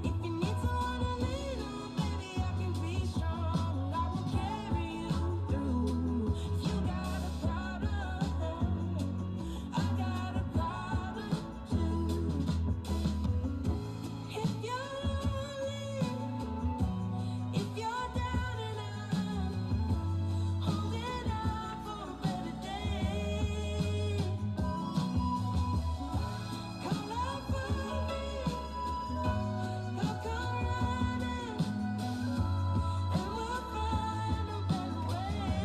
If you need someone to lean on, baby, I can be strong. I will carry you through. If you got a problem, I got a problem too. If you're lonely, if you're down and out, holding out for a better day, come out for me, I'll come running, and we'll find a better way.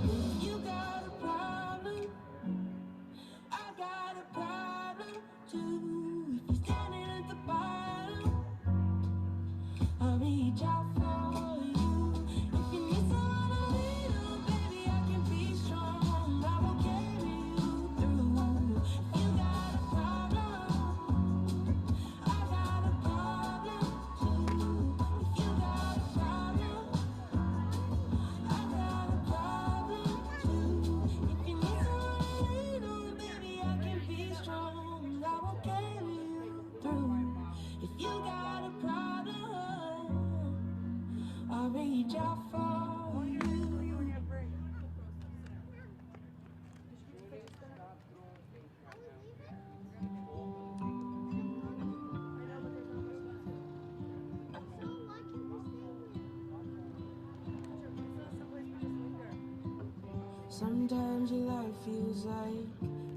If you got a problem, I got a problem too. If you're standing at the bottom, I'll reach out for you. If you need someone to lean on, baby, I can be strong. I will carry you through. If you got a problem, I got a problem too. If you got a problem, I got a problem too. If you need someone to lean on, baby, I can be strong. I will carry you through. If you got a problem, I'll reach out for you. Sometimes your life feels like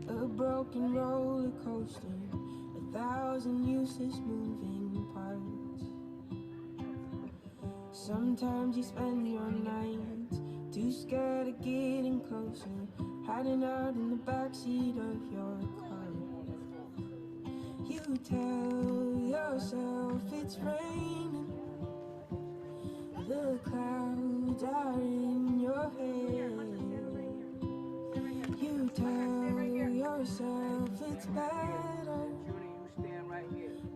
a broken roller coaster, 1,000 useless moving parts. Sometimes you spend your nights too scared of getting closer, hiding out in the backseat of your car. You tell yourself it's raining, the clouds are in your head. You tell yourself it's better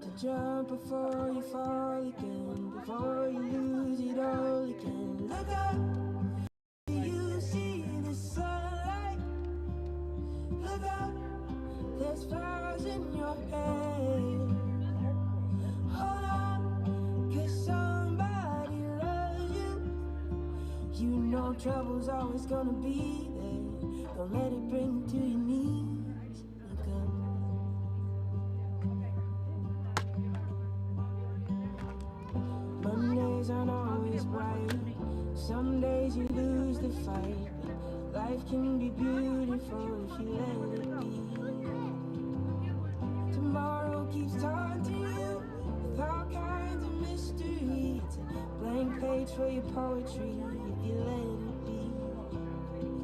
to jump before you fall again, before you lose it all again. Look up, you see the sunlight. Look up, there's flowers in your hair. Hold on, 'cause somebody loves you. You know trouble's always gonna be there. Don't let it bring you to your knees. Look up. Mondays aren't always bright. Some days you lose the fight. But life can be beautiful if you let it be. Tomorrow keeps taunting you with all kinds of mystery. It's a blank page for your poetry if you let it be.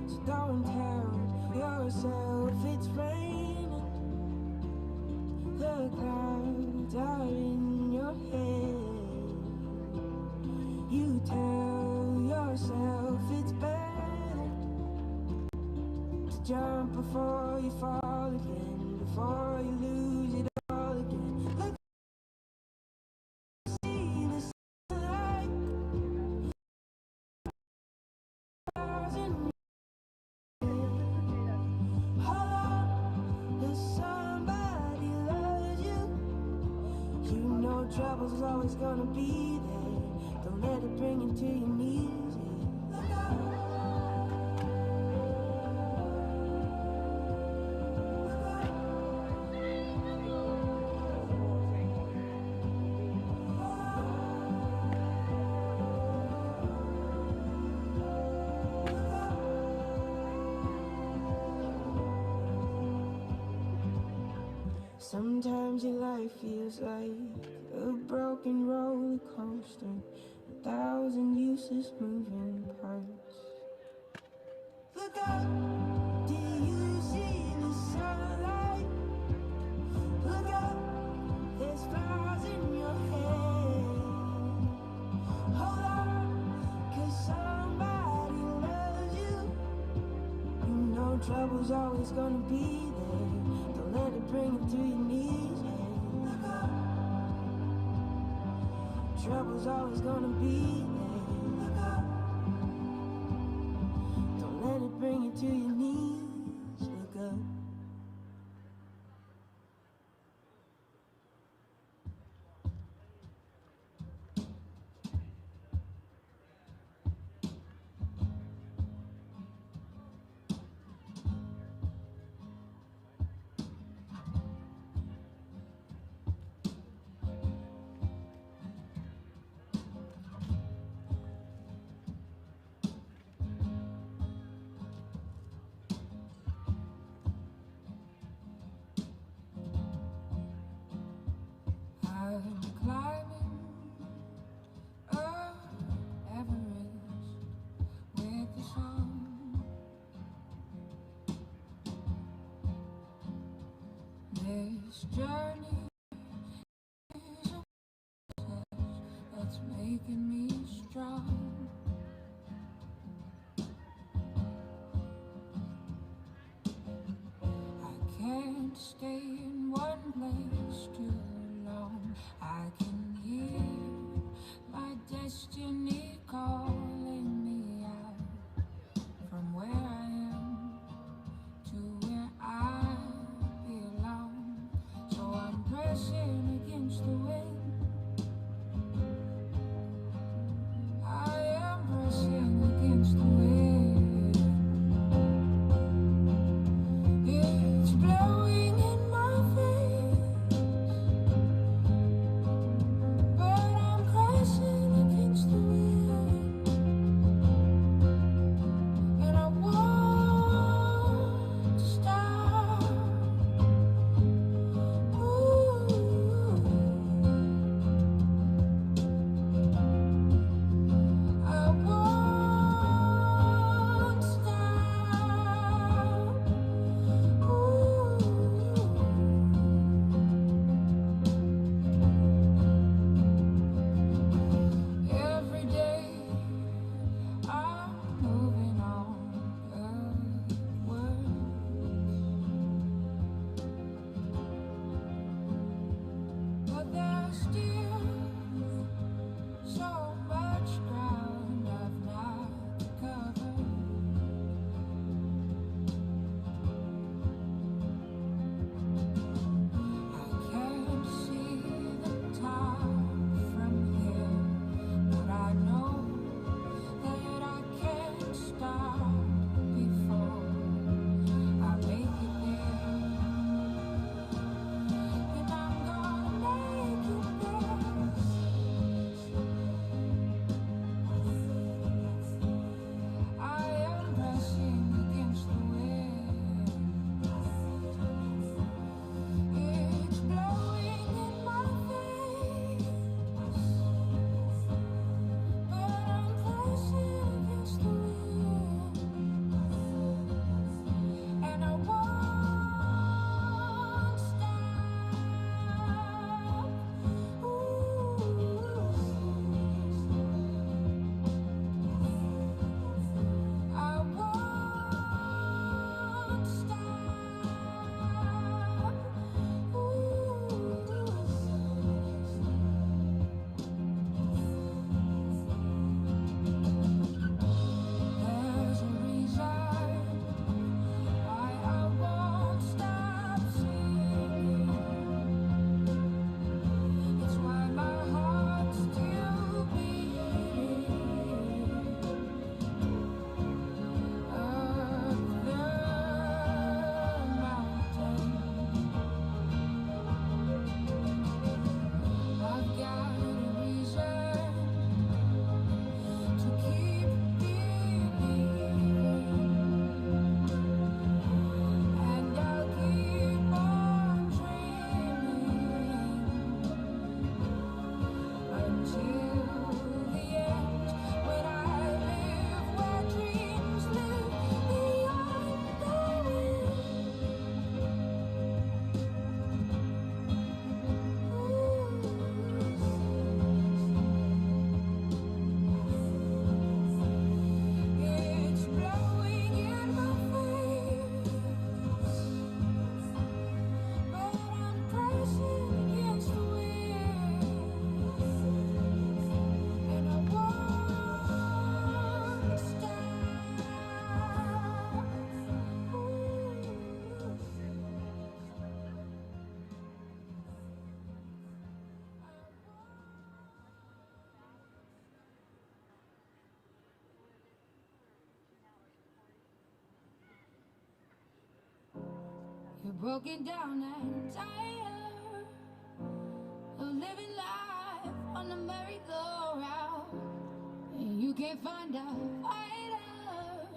So go and tell yourself it's raining. The clouds are in your head. You tell yourself it's better to jump before you fall again, before you lose it all again. Look, see the sunlight, stars in your head. Hold on, there's somebody loves you. You know trouble's always gonna be there. Don't let it bring you to your knees. Look up. Sometimes your life feels like a broken roller coaster, 1,000 useless moving parts. Look up, do you see the sunlight? Look up, there's flowers in your head. Hold on, 'cause somebody loves you. You know trouble's always gonna be there. Don't let it bring you to your knees. Look up, trouble's always gonna be there. Look up, don't let it bring you to your knees. Look up. I'm climbing Everest with the sun. This journey is a process that's making me strong. I can't stay in one place too long. I can hear my destiny calling me out from where I am to where I belong. So I'm pressing against the wind. I am pressing against the wind. It's blowing in my face, but I'm pressing against the wind, and I want to stop. Ooh, I won't stop. Every day I'm moving on upward, but there's still so much ground I've not covered. I can't see the top from here, but I know that I can't stop before I make it there, and I'm gonna make it there. broken down and tired of living life on the merry-go-round. And you can't find a fighter,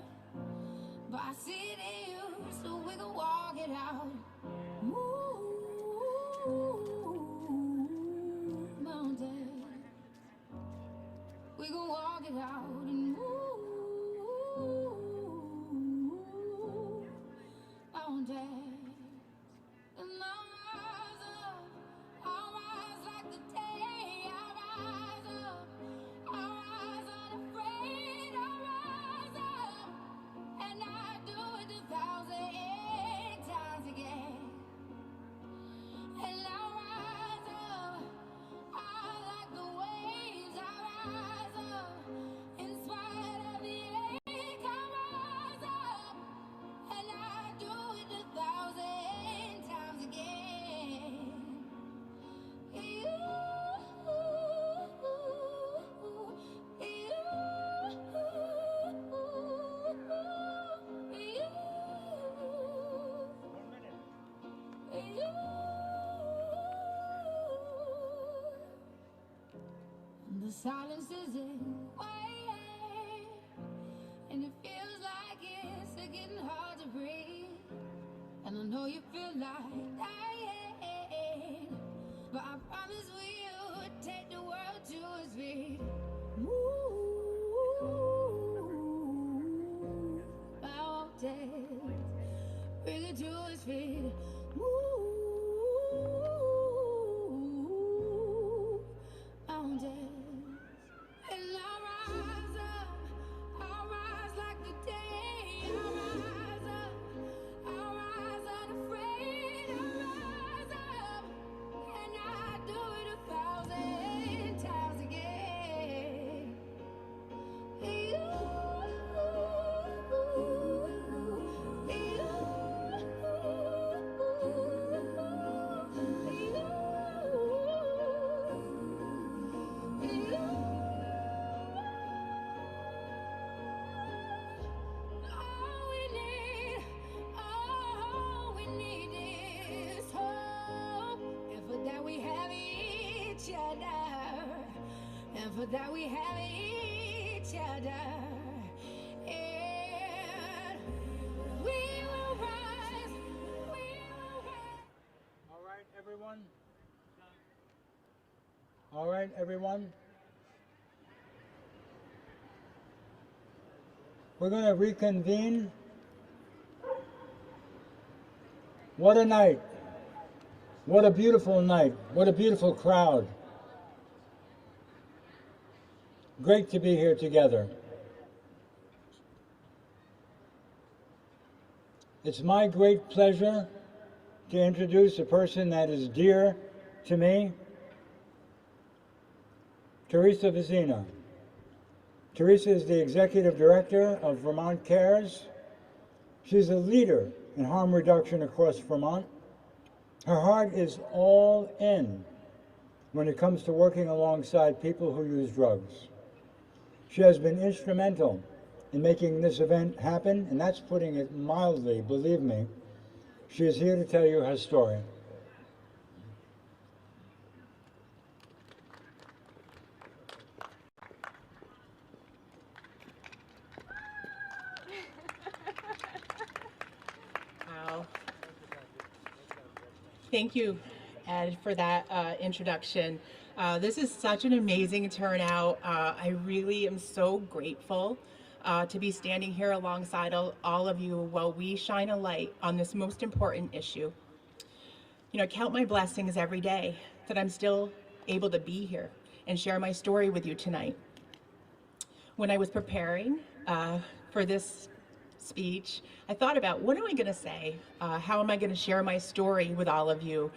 but I see it in you, so we can walk it out. Move mountains, we can walk it out and move mountains. And I'll rise like the day. I'll rise up, I'll rise unafraid. I'll rise up, and I do it 1,000 times again. And I'll rise up, I like the waves. I'll rise up, in spite of the ache. I'll rise up, and I do it 1,000 times again. The silence isn't quiet, and it feels like it's getting hard to breathe. And I know you feel like dying, but I promise we'll take the world to its feet. Move mountains, bring it to its feet. Move mountains. And I'll rise up, I'll rise like the day. I'll rise up, I'll rise unafraid. I'll rise up, and I do it 1,000 times again. All we need is hope, and for that we have each other, and for that we have each other, and we will rise, we will rise. All right, everyone. All right, everyone. We're going to reconvene. What a night. What a beautiful night. What a beautiful crowd. Great to be here together. It's my great pleasure to introduce a person that is dear to me, Teresa Vecina. Teresa is the Executive Director of Vermont Cares. She's a leader in harm reduction across Vermont. Her heart is all in when it comes to working alongside people who use drugs. She has been instrumental in making this event happen, and that's putting it mildly, believe me. She is here to tell you her story. Wow. Thank you, Ed, for that introduction. This is such an amazing turnout. I really am so grateful to be standing here alongside all of you while we shine a light on this most important issue. You know, I count my blessings every day that I'm still able to be here and share my story with you tonight. When I was preparing for this speech, I thought about, what am I going to say? How am I going to share my story with all of you?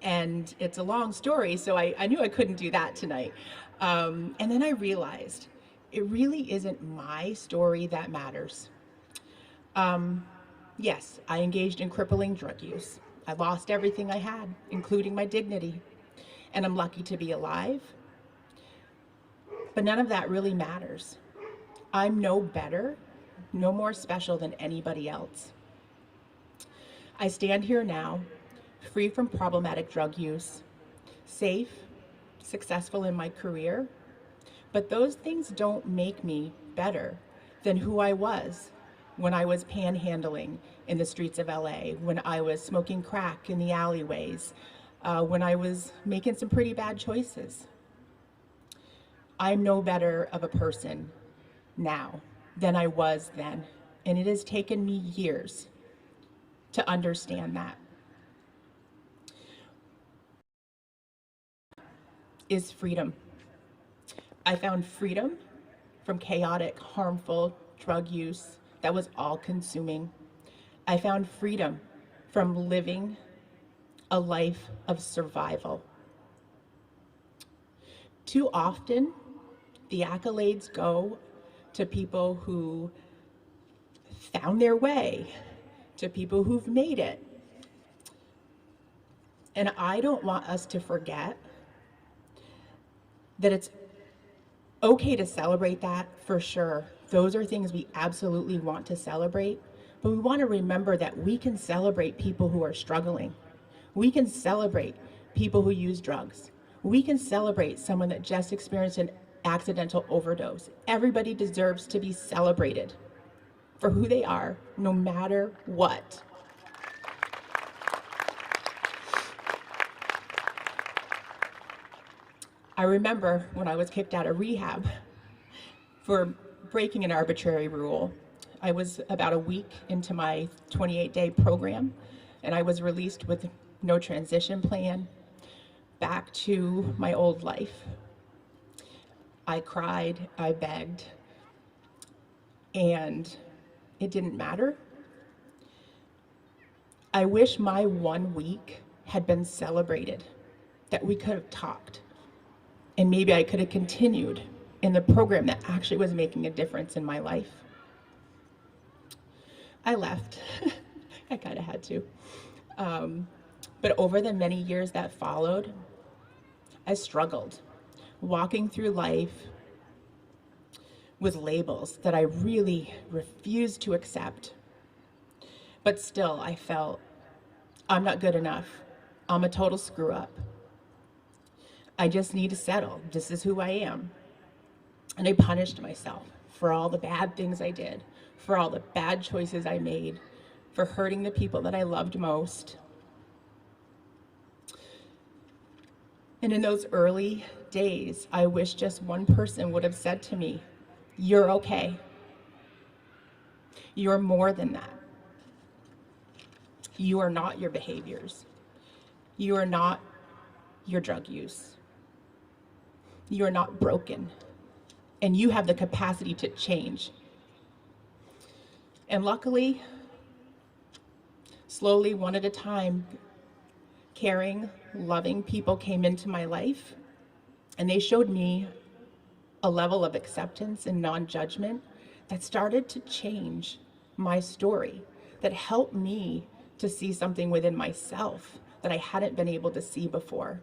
And it's a long story, so I knew I couldn't do that tonight. And then I realized it really isn't my story that matters. Yes, I engaged in crippling drug use. I lost everything I had, including my dignity. And I'm lucky to be alive. But none of that really matters. I'm no better, no more special than anybody else. I stand here now, free from problematic drug use, safe, successful in my career, but those things don't make me better than who I was when I was panhandling in the streets of LA, when I was smoking crack in the alleyways, when I was making some pretty bad choices. I'm no better of a person now than I was then, and it has taken me years to understand that. Is freedom. I found freedom from chaotic, harmful drug use that was all-consuming. I found freedom from living a life of survival. Too often, the accolades go to people who found their way, to people who've made it. And I don't want us to forget that it's okay to celebrate that, for sure. Those are things we absolutely want to celebrate, but we want to remember that we can celebrate people who are struggling. We can celebrate people who use drugs. We can celebrate someone that just experienced an accidental overdose. Everybody deserves to be celebrated for who they are, no matter what. I remember when I was kicked out of rehab for breaking an arbitrary rule. I was about a week into my 28-day program, and I was released with no transition plan back to my old life. I cried, I begged, and it didn't matter. I wish my 1 week had been celebrated, that we could have talked, and maybe I could have continued in the program that actually was making a difference in my life. I left. I kind of had to. But over the many years that followed, I struggled, walking through life with labels that I really refused to accept. But still, I felt, I'm not good enough. I'm a total screw up. I just need to settle. This is who I am. And I punished myself for all the bad things I did, for all the bad choices I made, for hurting the people that I loved most. And in those early days, I wish just one person would have said to me, "You're okay. You're more than that. You are not your behaviors. You are not your drug use. You are not broken. And you have the capacity to change." And luckily, slowly, one at a time, caring, loving people came into my life, and they showed me a level of acceptance and non-judgment that started to change my story, that helped me to see something within myself that I hadn't been able to see before.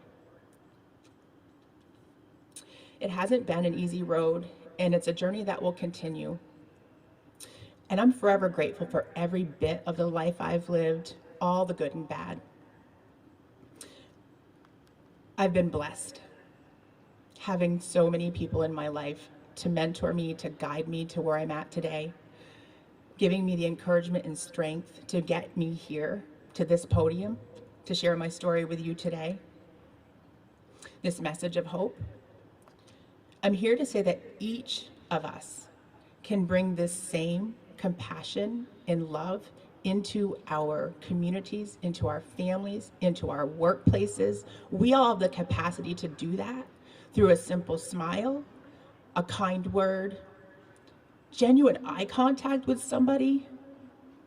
It hasn't been an easy road, and it's a journey that will continue. And I'm forever grateful for every bit of the life I've lived, all the good and bad. I've been blessed, having so many people in my life to mentor me, to guide me to where I'm at today, giving me the encouragement and strength to get me here to this podium, to share my story with you today. This message of hope. I'm here to say that each of us can bring this same compassion and love into our communities, into our families, into our workplaces. We all have the capacity to do that through a simple smile, a kind word, genuine eye contact with somebody,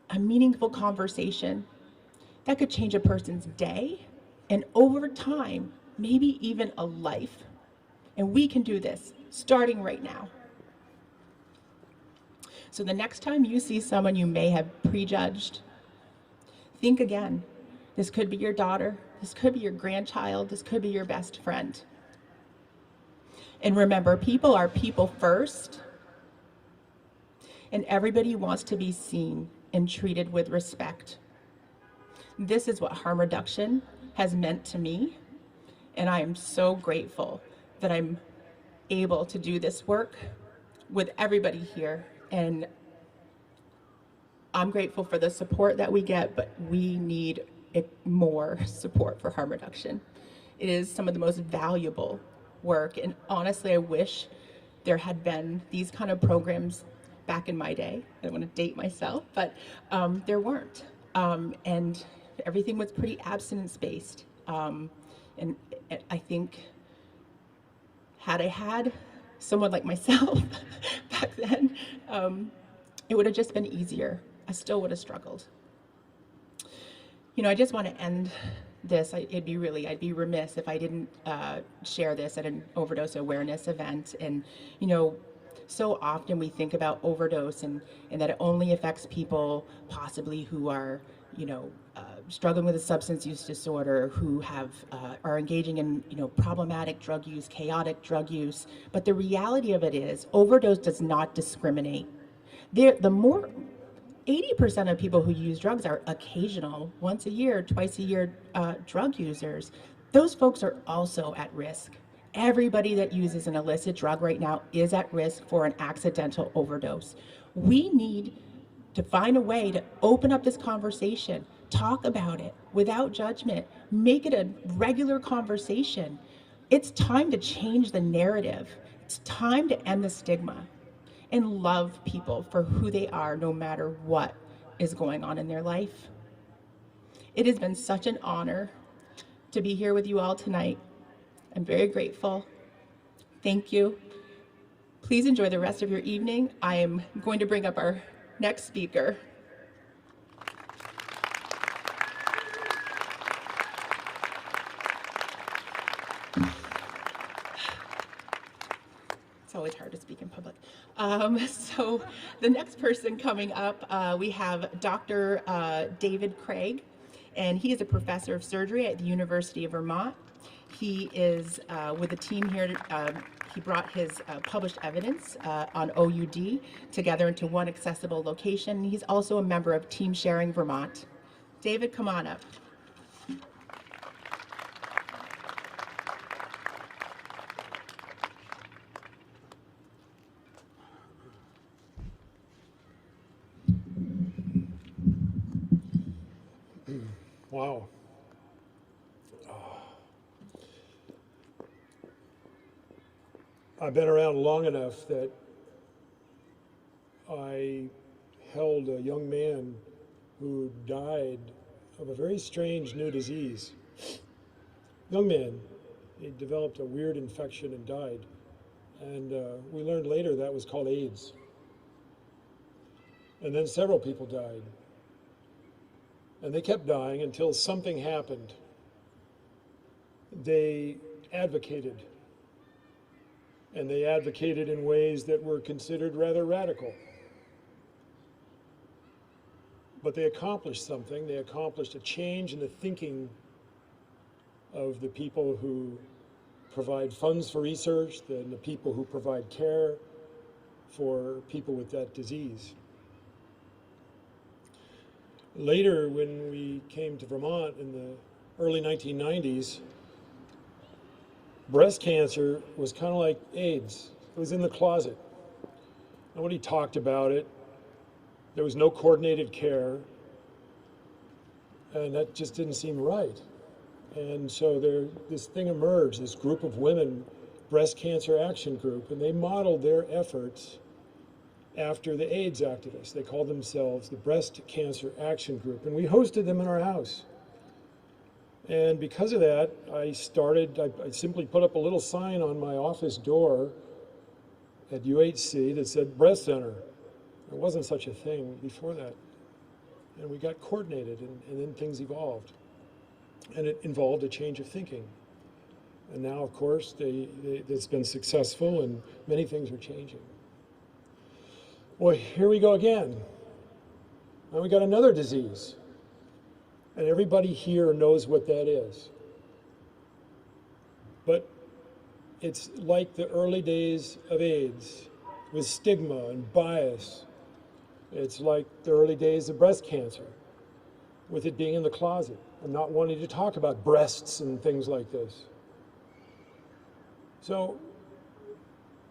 a meaningful conversation that could change a person's day, and over time, maybe even a life. And we can do this starting right now. So the next time you see someone you may have prejudged, think again. This could be your daughter, this could be your grandchild, this could be your best friend. And remember, people are people first, and everybody wants to be seen and treated with respect. This is what harm reduction has meant to me, and I am so grateful that I'm able to do this work with everybody here. And I'm grateful for the support that we get, but we need more support for harm reduction. It is some of the most valuable work, and honestly, I wish there had been these kind of programs back in my day. I don't want to date myself, but there weren't. And everything was pretty abstinence-based. And I think had I had someone like myself back then, it would have just been easier. I still would have struggled. You know, I just want to end this. I'd be remiss if I didn't share this at an overdose awareness event. And, you know, so often we think about overdose and that it only affects people possibly who are, you know, struggling with a substance use disorder, who are engaging in, you know, problematic drug use, chaotic drug use. But the reality of it is, overdose does not discriminate. The more 80% of people who use drugs are occasional, once a year, twice a year drug users. Those folks are also at risk. Everybody that uses an illicit drug right now is at risk for an accidental overdose. We need to find a way to open up this conversation, talk about it without judgment, make it a regular conversation. It's time to change the narrative. It's time to end the stigma and love people for who they are, no matter what is going on in their life. It has been such an honor to be here with you all tonight. I'm very grateful. Thank you. Please enjoy the rest of your evening. I am going to bring up our next speaker. It's always hard to speak in public. So the next person coming up, we have Dr. David Craig, and he is a professor of surgery at the University of Vermont. He is with a team here. He brought his published evidence on OUD together into one accessible location. He's also a member of Team Sharing Vermont. David, come on up. Wow. I've been around long enough that I held a young man who died of a very strange new disease. Young man, he developed a weird infection and died. And we learned later that was called AIDS. And then several people died. And they kept dying until something happened. They advocated. And they advocated in ways that were considered rather radical. But they accomplished something. They accomplished a change in the thinking of the people who provide funds for research, the people who provide care for people with that disease. Later, when we came to Vermont in the early 1990s, breast cancer was kind of like AIDS. It was in the closet. Nobody talked about it. There was no coordinated care. And that just didn't seem right. And so this thing emerged, this group of women, Breast Cancer Action Group, and they modeled their efforts after the AIDS activists. They called themselves the Breast Cancer Action Group, and we hosted them in our house. And because of that, I simply put up a little sign on my office door at UHC that said Breast Center. There wasn't such a thing before that. And we got coordinated, and then things evolved. And it involved a change of thinking. And now, of course, it's been successful, and many things are changing. Well, here we go again. Now we got another disease. And everybody here knows what that is. But it's like the early days of AIDS, with stigma and bias. It's like the early days of breast cancer. with it being in the closet and not wanting to talk about breasts and things like this. So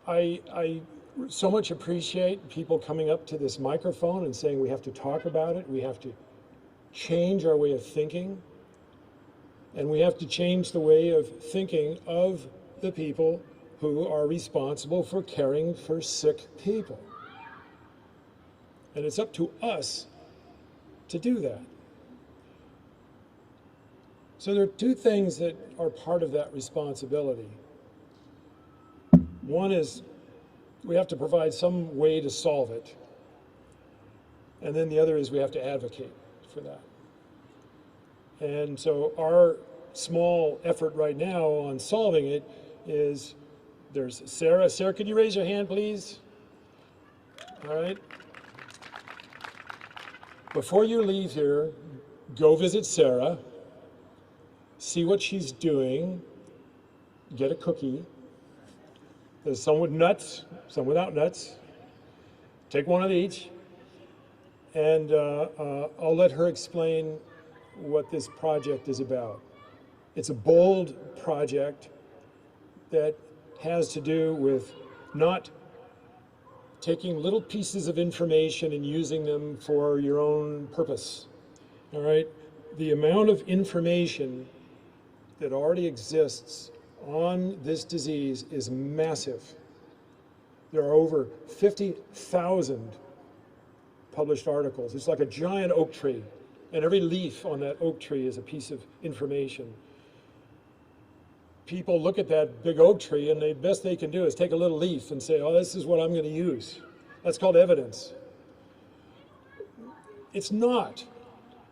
I so much appreciate people coming up to this microphone and saying we have to talk about it, we have to change our way of thinking, and we have to change the way of thinking of the people who are responsible for caring for sick people. And it's up to us to do that. So there are two things that are part of that responsibility. One is we have to provide some way to solve it. And then the other is we have to advocate for that. And so our small effort right now on solving it is, there's Sarah. Sarah, could you raise your hand, please? All right. Before you leave here, go visit Sarah, see what she's doing, get a cookie. There's some with nuts, some without nuts. Take one of each, and I'll let her explain what this project is about. It's a bold project that has to do with not taking little pieces of information and using them for your own purpose. All right? The amount of information that already exists on this disease is massive. There are over 50,000 published articles. It's like a giant oak tree, and every leaf on that oak tree is a piece of information. People look at that big oak tree, and the best they can do is take a little leaf and say, oh, this is what I'm going to use. That's called evidence. It's not.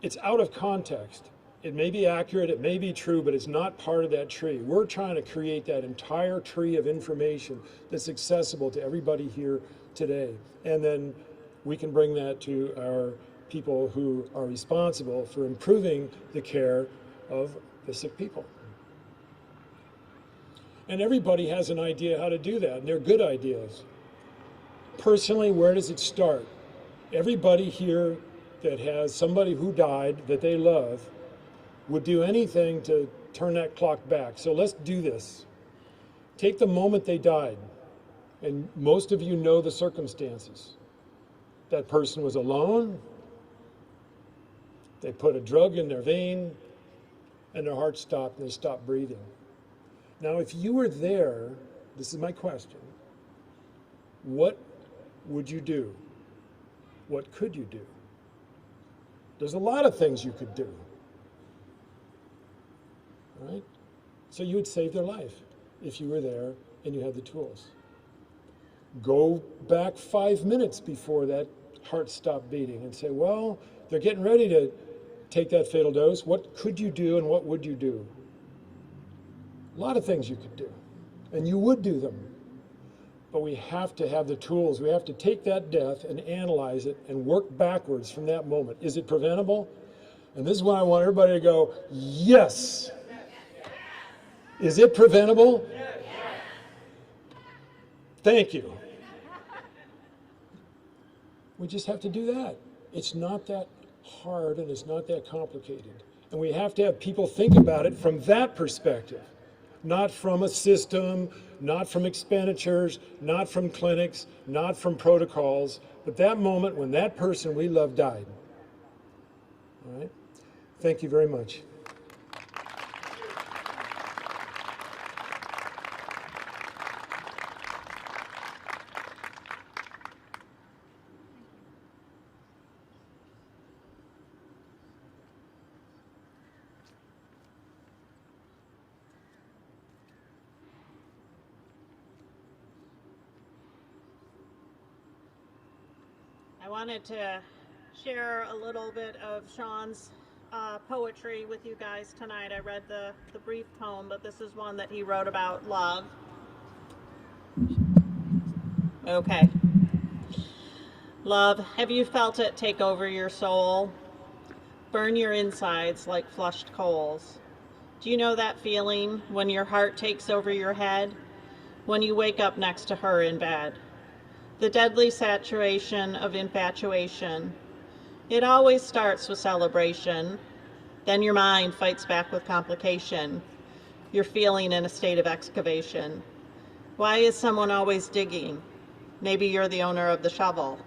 It's out of context. It may be accurate, it may be true, but it's not part of that tree. We're trying to create that entire tree of information that's accessible to everybody here today. And then we can bring that to our people who are responsible for improving the care of the sick people. And everybody has an idea how to do that, and they're good ideas. Personally, where does it start? Everybody here that has somebody who died that they love would do anything to turn that clock back. So let's do this. Take the moment they died, and most of you know the circumstances. That person was alone, they put a drug in their vein, and their heart stopped and they stopped breathing. Now, if you were there, this is my question, what would you do? What could you do? There's a lot of things you could do. Right? So you would save their life if you were there and you had the tools. Go back 5 minutes before that heart stopped beating and say, well, they're getting ready to take that fatal dose. What could you do and what would you do? A lot of things you could do, and you would do them. But we have to have the tools. We have to take that death and analyze it and work backwards from that moment. Is it preventable? And this is why I want everybody to go, yes. Is it preventable? Yes. Thank you. We just have to do that. It's not that hard and it's not that complicated. And we have to have people think about it from that perspective, not from a system, not from expenditures, not from clinics, not from protocols, but that moment when that person we love died. All right? Thank you very much. I wanted to share a little bit of Sean's poetry with you guys tonight. I read the brief poem, but this is one that he wrote about love. Okay. Love, have you felt it take over your soul? Burn your insides like flushed coals. Do you know that feeling when your heart takes over your head? When you wake up next to her in bed? The deadly saturation of infatuation. It always starts with celebration, then your mind fights back with complication. You're feeling in a state of excavation. Why is someone always digging? Maybe you're the owner of the shovel.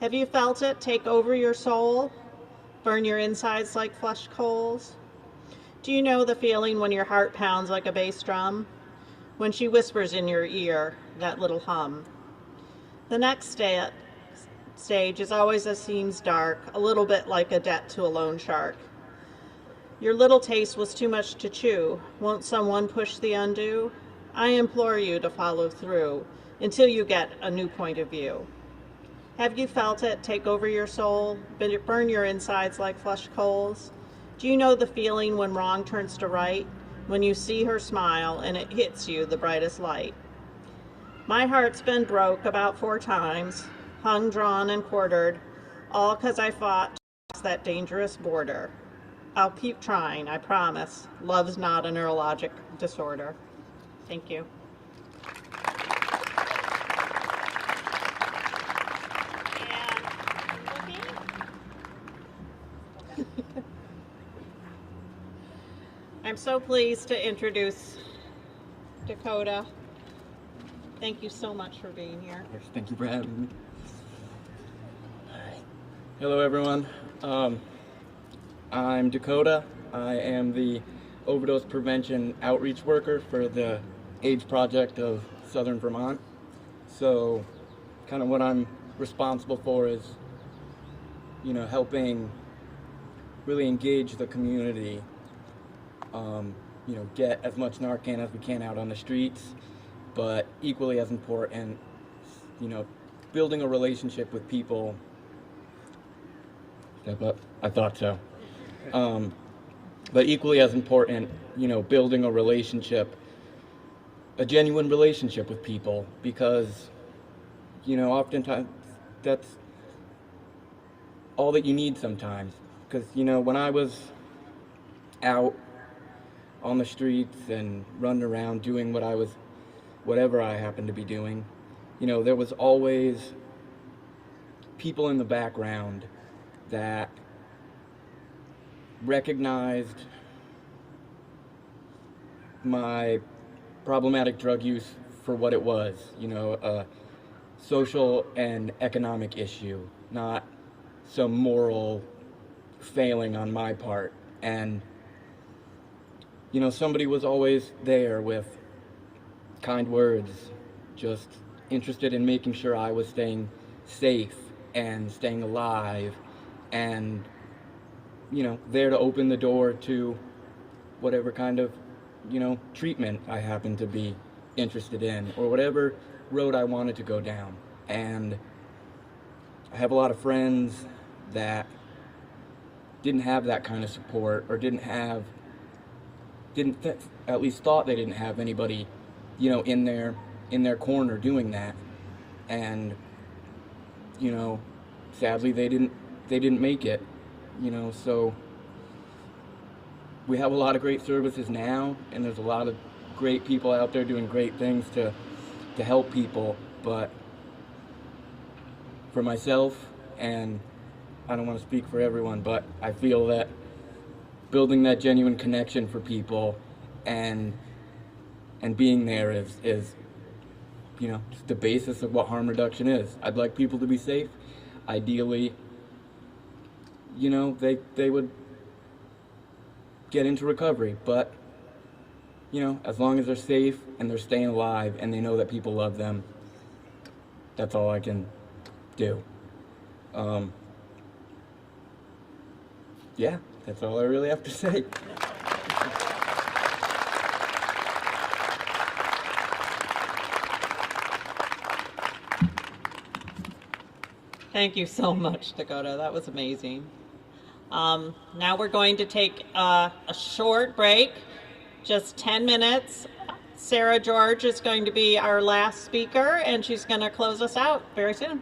Have you felt it take over your soul? Burn your insides like flushed coals? Do you know the feeling when your heart pounds like a bass drum? When she whispers in your ear, that little hum. The next stage is always as seems dark, a little bit like a debt to a loan shark. Your little taste was too much to chew. Won't someone push the undo? I implore you to follow through until you get a new point of view. Have you felt it take over your soul, burn your insides like flushed coals? Do you know the feeling when wrong turns to right, when you see her smile and it hits you the brightest light? My heart's been broke about 4 times, hung, drawn, and quartered, all 'cause I fought to cross that dangerous border. I'll keep trying, I promise. Love's not a neurologic disorder. Thank you. I'm so pleased to introduce Dakota. Thank you so much for being here. Thank you for having me. Hello, everyone. I'm Dakota. I am the overdose prevention outreach worker for the AIDS Project of Southern Vermont. So, kind of what I'm responsible for is, helping really engage the community. Get as much Narcan as we can out on the streets, but equally as important, building a relationship with people. Step up. I thought so. But equally as important, building a relationship, a genuine relationship with people, because, oftentimes that's all that you need sometimes. Because, when I was out on the streets and running around doing whatever I happened to be doing, there was always people in the background that recognized my problematic drug use for what it was, a social and economic issue, not some moral failing on my part. And somebody was always there with kind words, just interested in making sure I was staying safe and staying alive, and there to open the door to whatever kind of treatment I happened to be interested in, or whatever road I wanted to go down. And I have a lot of friends that didn't have that kind of support, or at least thought they didn't have anybody in their corner doing that. And sadly they didn't make it. So we have a lot of great services now, and there's a lot of great people out there doing great things to help people. But for myself, and I don't want to speak for everyone, but I feel that building that genuine connection for people and being there is just the basis of what harm reduction is. I'd like people to be safe. Ideally, they would get into recovery, but as long as they're safe and they're staying alive and they know that people love them, that's all I can do. Yeah, that's all I really have to say. Thank you so much, Dakota. That was amazing. Now we're going to take a short break, just 10 minutes. Sarah George is going to be our last speaker, and she's going to close us out very soon.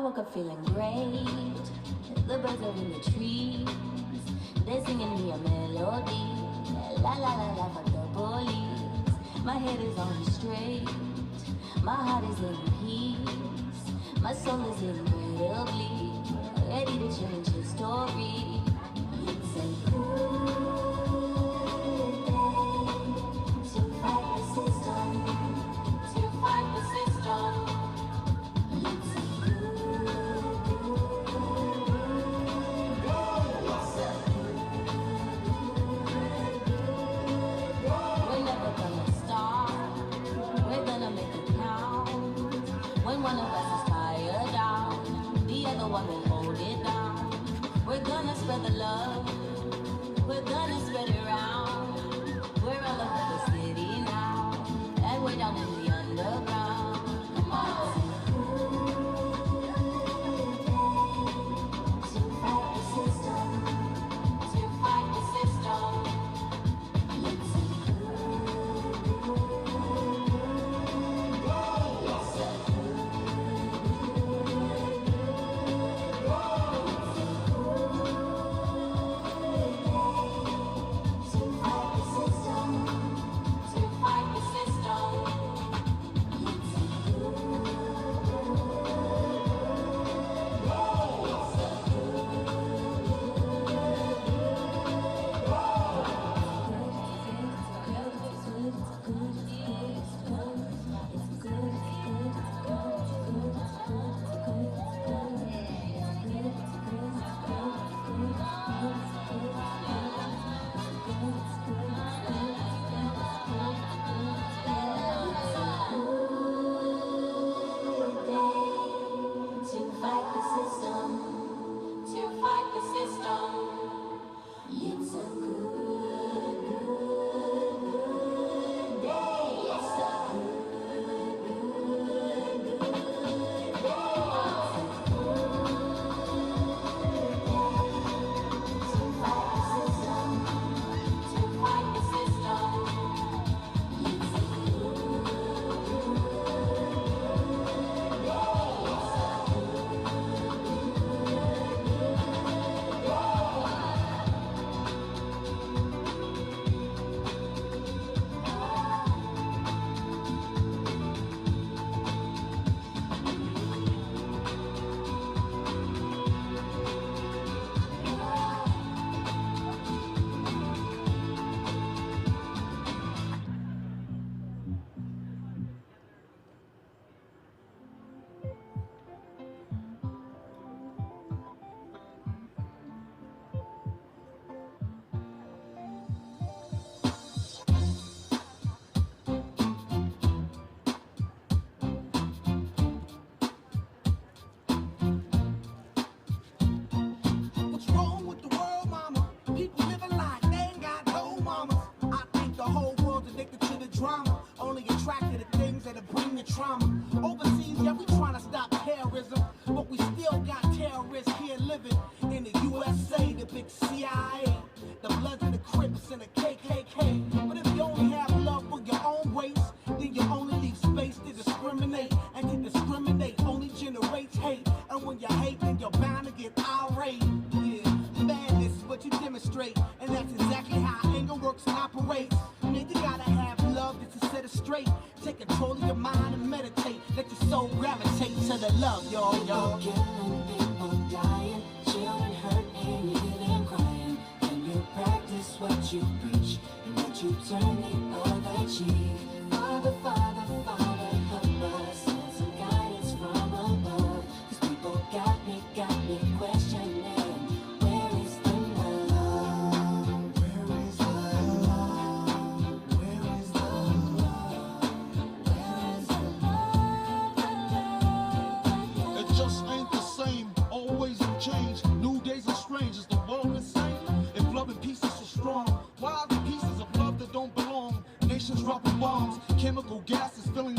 woke up feeling great. The birds are in the trees. They're singing me a melody. La la la la, fuck the police. My head is on straight. My heart is in peace. My soul is incredibly ready to change history. It's a good day to fight the system. To fight the system. It's a good day. We're never gonna stop. We're gonna make it count. When one of us is tired out, the other one will hold it down. We're gonna spread the love. We're gonna spread it around. We're all over the city now, and we're down in the underground. Come on. To fight the system. To fight the system. It's a Chemical gases filling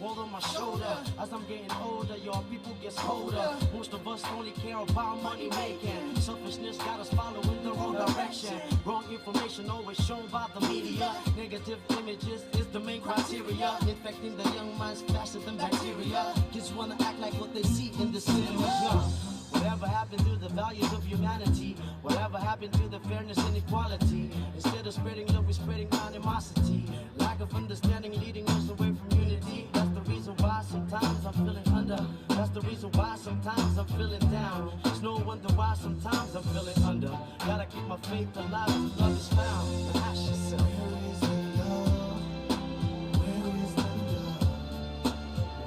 world on my shoulder. As I'm getting older, your people get colder. Most of us only care about money making. Selfishness got us following the wrong direction. Wrong information always shown by the media. Negative images is the main criteria. Infecting the young minds faster than bacteria. Kids wanna act like what they see in the cinema. Whatever happened to the values of humanity? Whatever happened to the fairness and equality? Instead of spreading love, we're spreading animosity. Lack of understanding leading us away from unity. That's the reason why sometimes I'm feeling under. That's the reason why sometimes I'm feeling down. It's no wonder why sometimes I'm feeling under. Gotta keep my faith alive till love is found. Now ask yourself. Where is the love? Where is the love?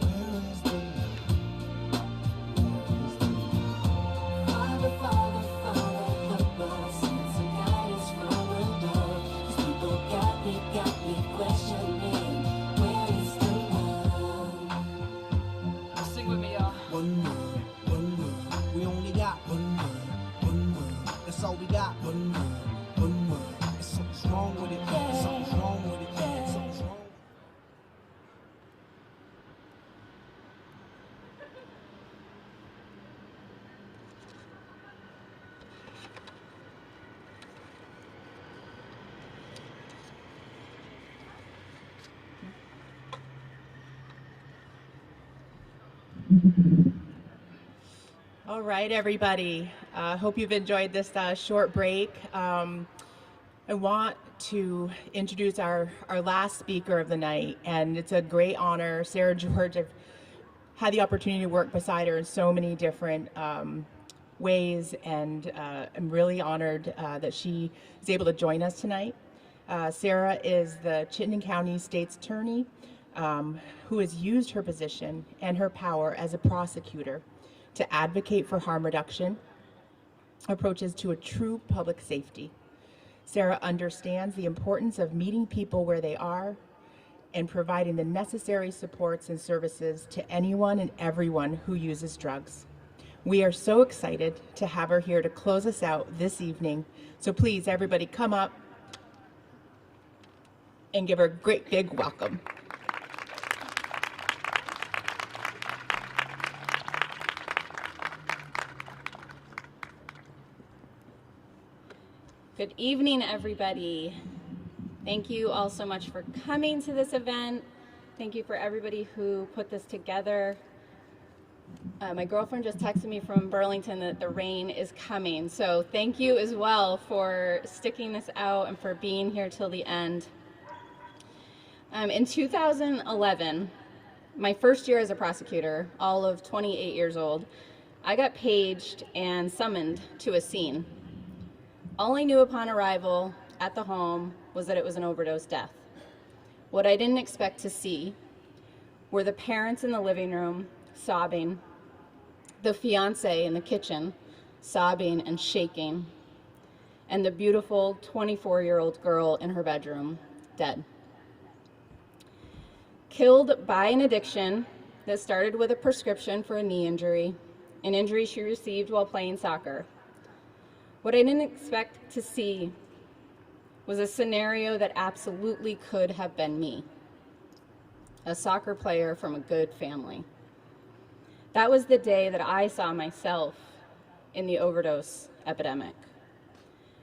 Where is the love? Father, Father, Father, help us and some guidance from above. 'Cause people got me questioning, where is the love? Sing with me, y'all. One word, one word. We only got one word, one word. That's all we got. One word, one word. There's something's wrong with it. Something's wrong with it. Something's wrong. All right, everybody. Hope you've enjoyed this short break. I want to introduce our last speaker of the night, and it's a great honor. Sarah George, I've had the opportunity to work beside her in so many different ways, and I'm really honored that she is able to join us tonight. Sarah is the Chittenden County State's Attorney who has used her position and her power as a prosecutor to advocate for harm reduction approaches to a true public safety. Sarah understands the importance of meeting people where they are and providing the necessary supports and services to anyone and everyone who uses drugs. We are so excited to have her here to close us out this evening. So please, everybody, come up and give her a great big welcome. Good evening, everybody. Thank you all so much for coming to this event. Thank you for everybody who put this together. My girlfriend just texted me from Burlington that the rain is coming, so thank you as well for sticking this out and for being here till the end. In 2011, my first year as a prosecutor, all of 28 years old, I got paged and summoned to a scene. All I knew upon arrival at the home was that it was an overdose death. What I didn't expect to see were the parents in the living room sobbing, the fiance in the kitchen sobbing and shaking, and the beautiful 24-year-old girl in her bedroom dead. Killed by an addiction that started with a prescription for a knee injury, an injury she received while playing soccer. What I didn't expect to see was a scenario that absolutely could have been me, a soccer player from a good family. That was the day that I saw myself in the overdose epidemic.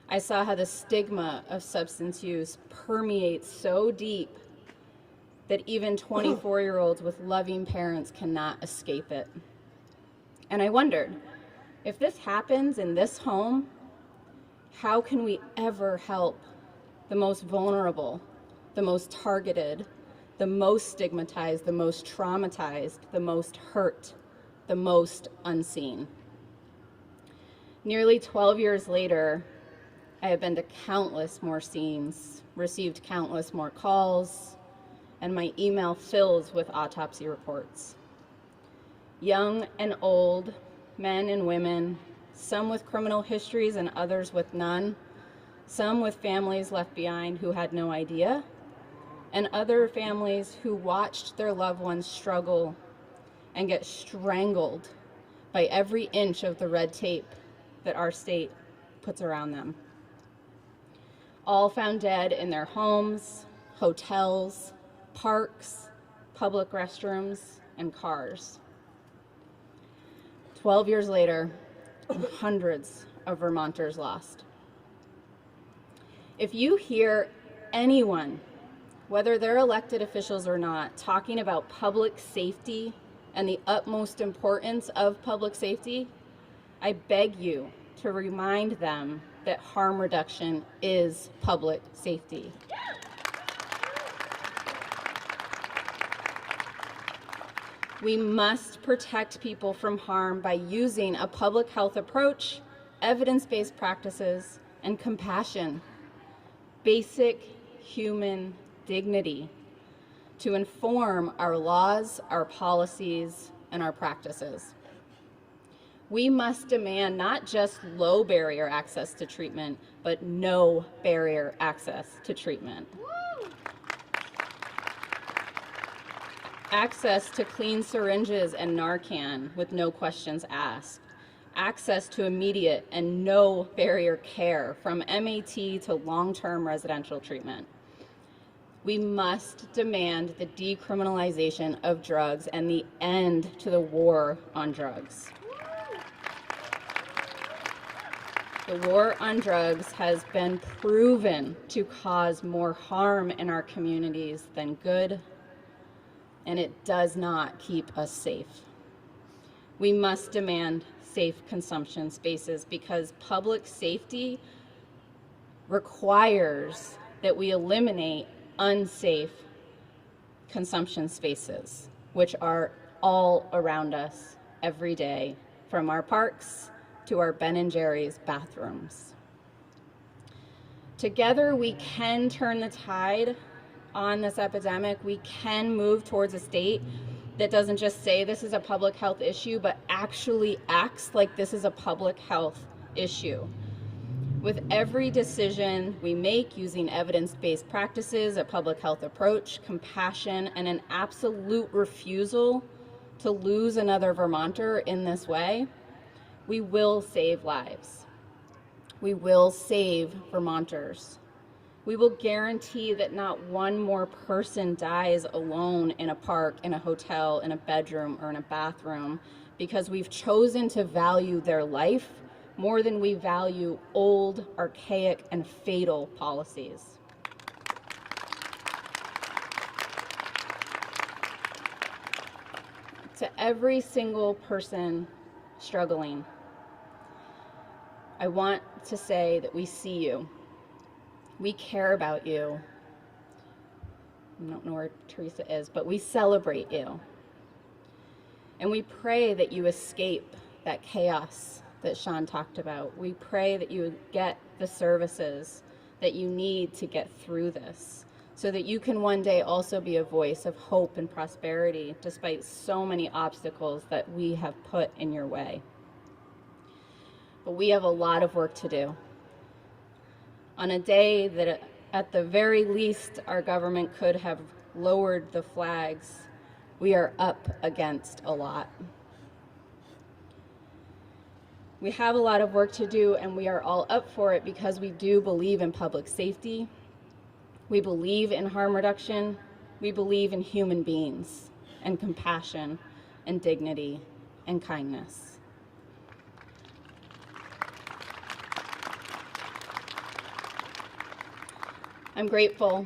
I saw how the stigma of substance use permeates so deep that even 24-year-olds with loving parents cannot escape it. And I wondered, if this happens in this home, how can we ever help the most vulnerable, the most targeted, the most stigmatized, the most traumatized, the most hurt, the most unseen? Nearly 12 years later, I have been to countless more scenes, received countless more calls, and my email fills with autopsy reports. Young and old, men and women, some with criminal histories and others with none, some with families left behind who had no idea, and other families who watched their loved ones struggle and get strangled by every inch of the red tape that our state puts around them. All found dead in their homes, hotels, parks, public restrooms, and cars. 12 years later, hundreds of Vermonters lost. If you hear anyone, whether they're elected officials or not, talking about public safety and the utmost importance of public safety, I beg you to remind them that harm reduction is public safety. We must protect people from harm by using a public health approach, evidence-based practices, and compassion, basic human dignity, to inform our laws, our policies, and our practices. We must demand not just low barrier access to treatment, but no barrier access to treatment. Access to clean syringes and Narcan with no questions asked. Access to immediate and no barrier care from MAT to long-term residential treatment. We must demand the decriminalization of drugs and the end to the war on drugs. The war on drugs has been proven to cause more harm in our communities than good, and it does not keep us safe. We must demand safe consumption spaces because public safety requires that we eliminate unsafe consumption spaces, which are all around us every day, from our parks to our Ben & Jerry's bathrooms. Together, we can turn the tide on this epidemic. We can move towards a state that doesn't just say this is a public health issue, but actually acts like this is a public health issue. With every decision we make using evidence-based practices, a public health approach, compassion, and an absolute refusal to lose another Vermonter in this way, we will save lives. We will save Vermonters. We will guarantee that not one more person dies alone in a park, in a hotel, in a bedroom, or in a bathroom because we've chosen to value their life more than we value old, archaic, and fatal policies. To every single person struggling, I want to say that we see you. We care about you. I don't know where Teresa is, but we celebrate you. And we pray that you escape that chaos that Sean talked about. We pray that you get the services that you need to get through this, so that you can one day also be a voice of hope and prosperity, despite so many obstacles that we have put in your way. But we have a lot of work to do. On a day that at the very least our government could have lowered the flags, we are up against a lot. We have a lot of work to do, and we are all up for it because we do believe in public safety. We believe in harm reduction. We believe in human beings and compassion and dignity and kindness. I'm grateful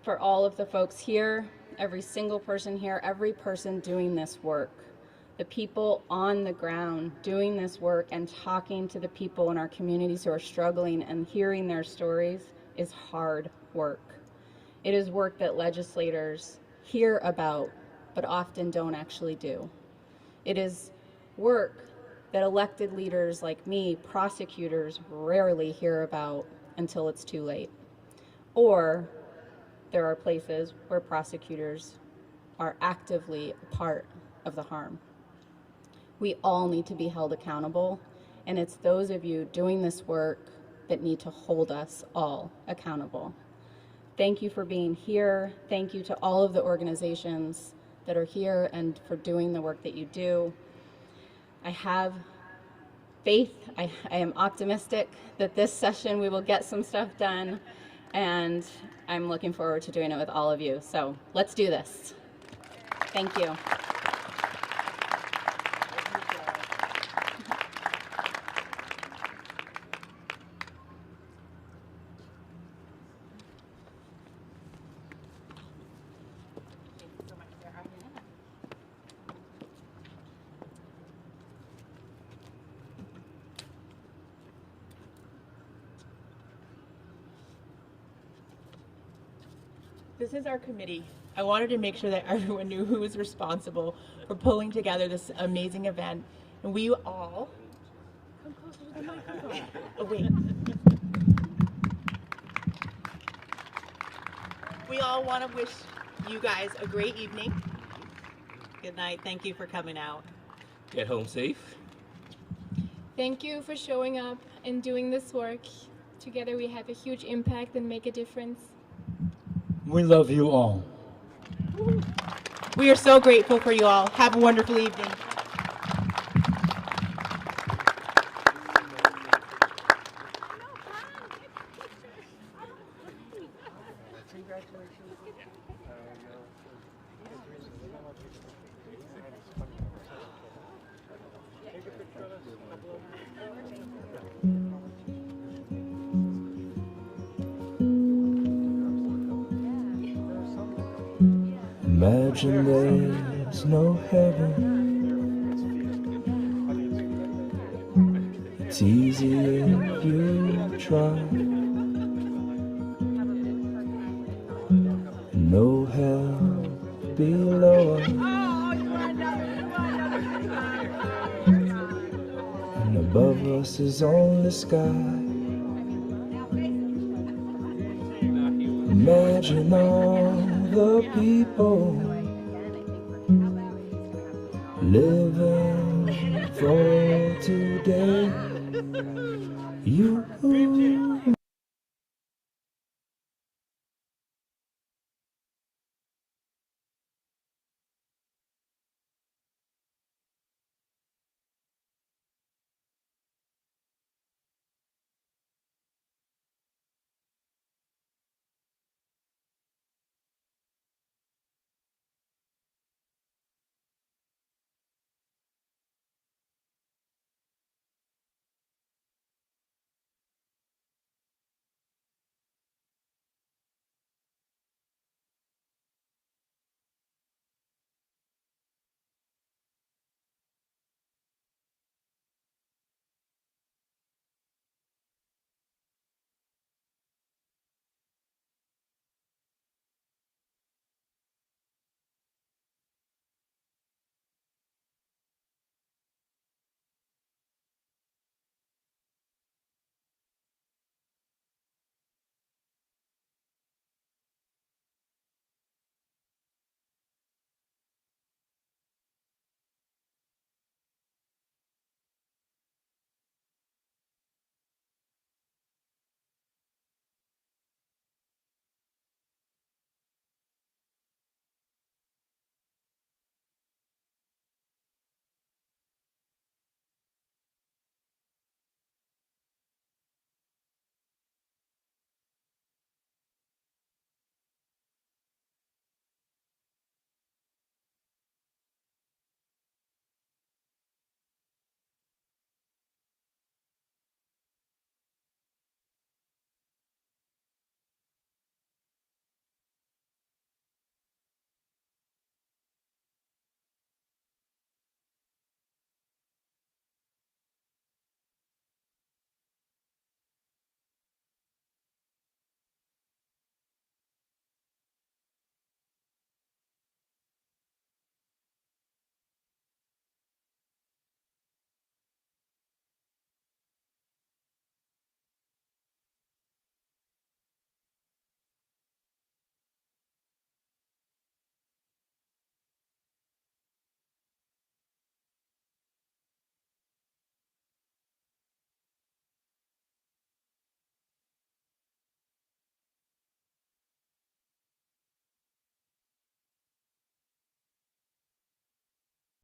for all of the folks here, every single person here, every person doing this work. The people on the ground doing this work and talking to the people in our communities who are struggling and hearing their stories is hard work. It is work that legislators hear about, but often don't actually do. It is work that elected leaders like me, prosecutors, rarely hear about until it's too late. Or there are places where prosecutors are actively a part of the harm. We all need to be held accountable, and it's those of you doing this work that need to hold us all accountable. Thank you for being here. Thank you to all of the organizations that are here and for doing the work that you do. I have faith. I am optimistic that this session we will get some stuff done, and I'm looking forward to doing it with all of you. So let's do this. Thank you. This is our committee. I wanted to make sure that everyone knew who was responsible for pulling together this amazing event. And we all, come closer to the microphone. Oh, wait. We all want to wish you guys a great evening. Good night. Thank you for coming out. Get home safe. Thank you for showing up and doing this work. Together we have a huge impact and make a difference. We love you all. We are so grateful for you all. Have a wonderful evening. Imagine there's no heaven. It's easy if you try. No hell below us. And above us is only sky. Imagine all the people living for today. You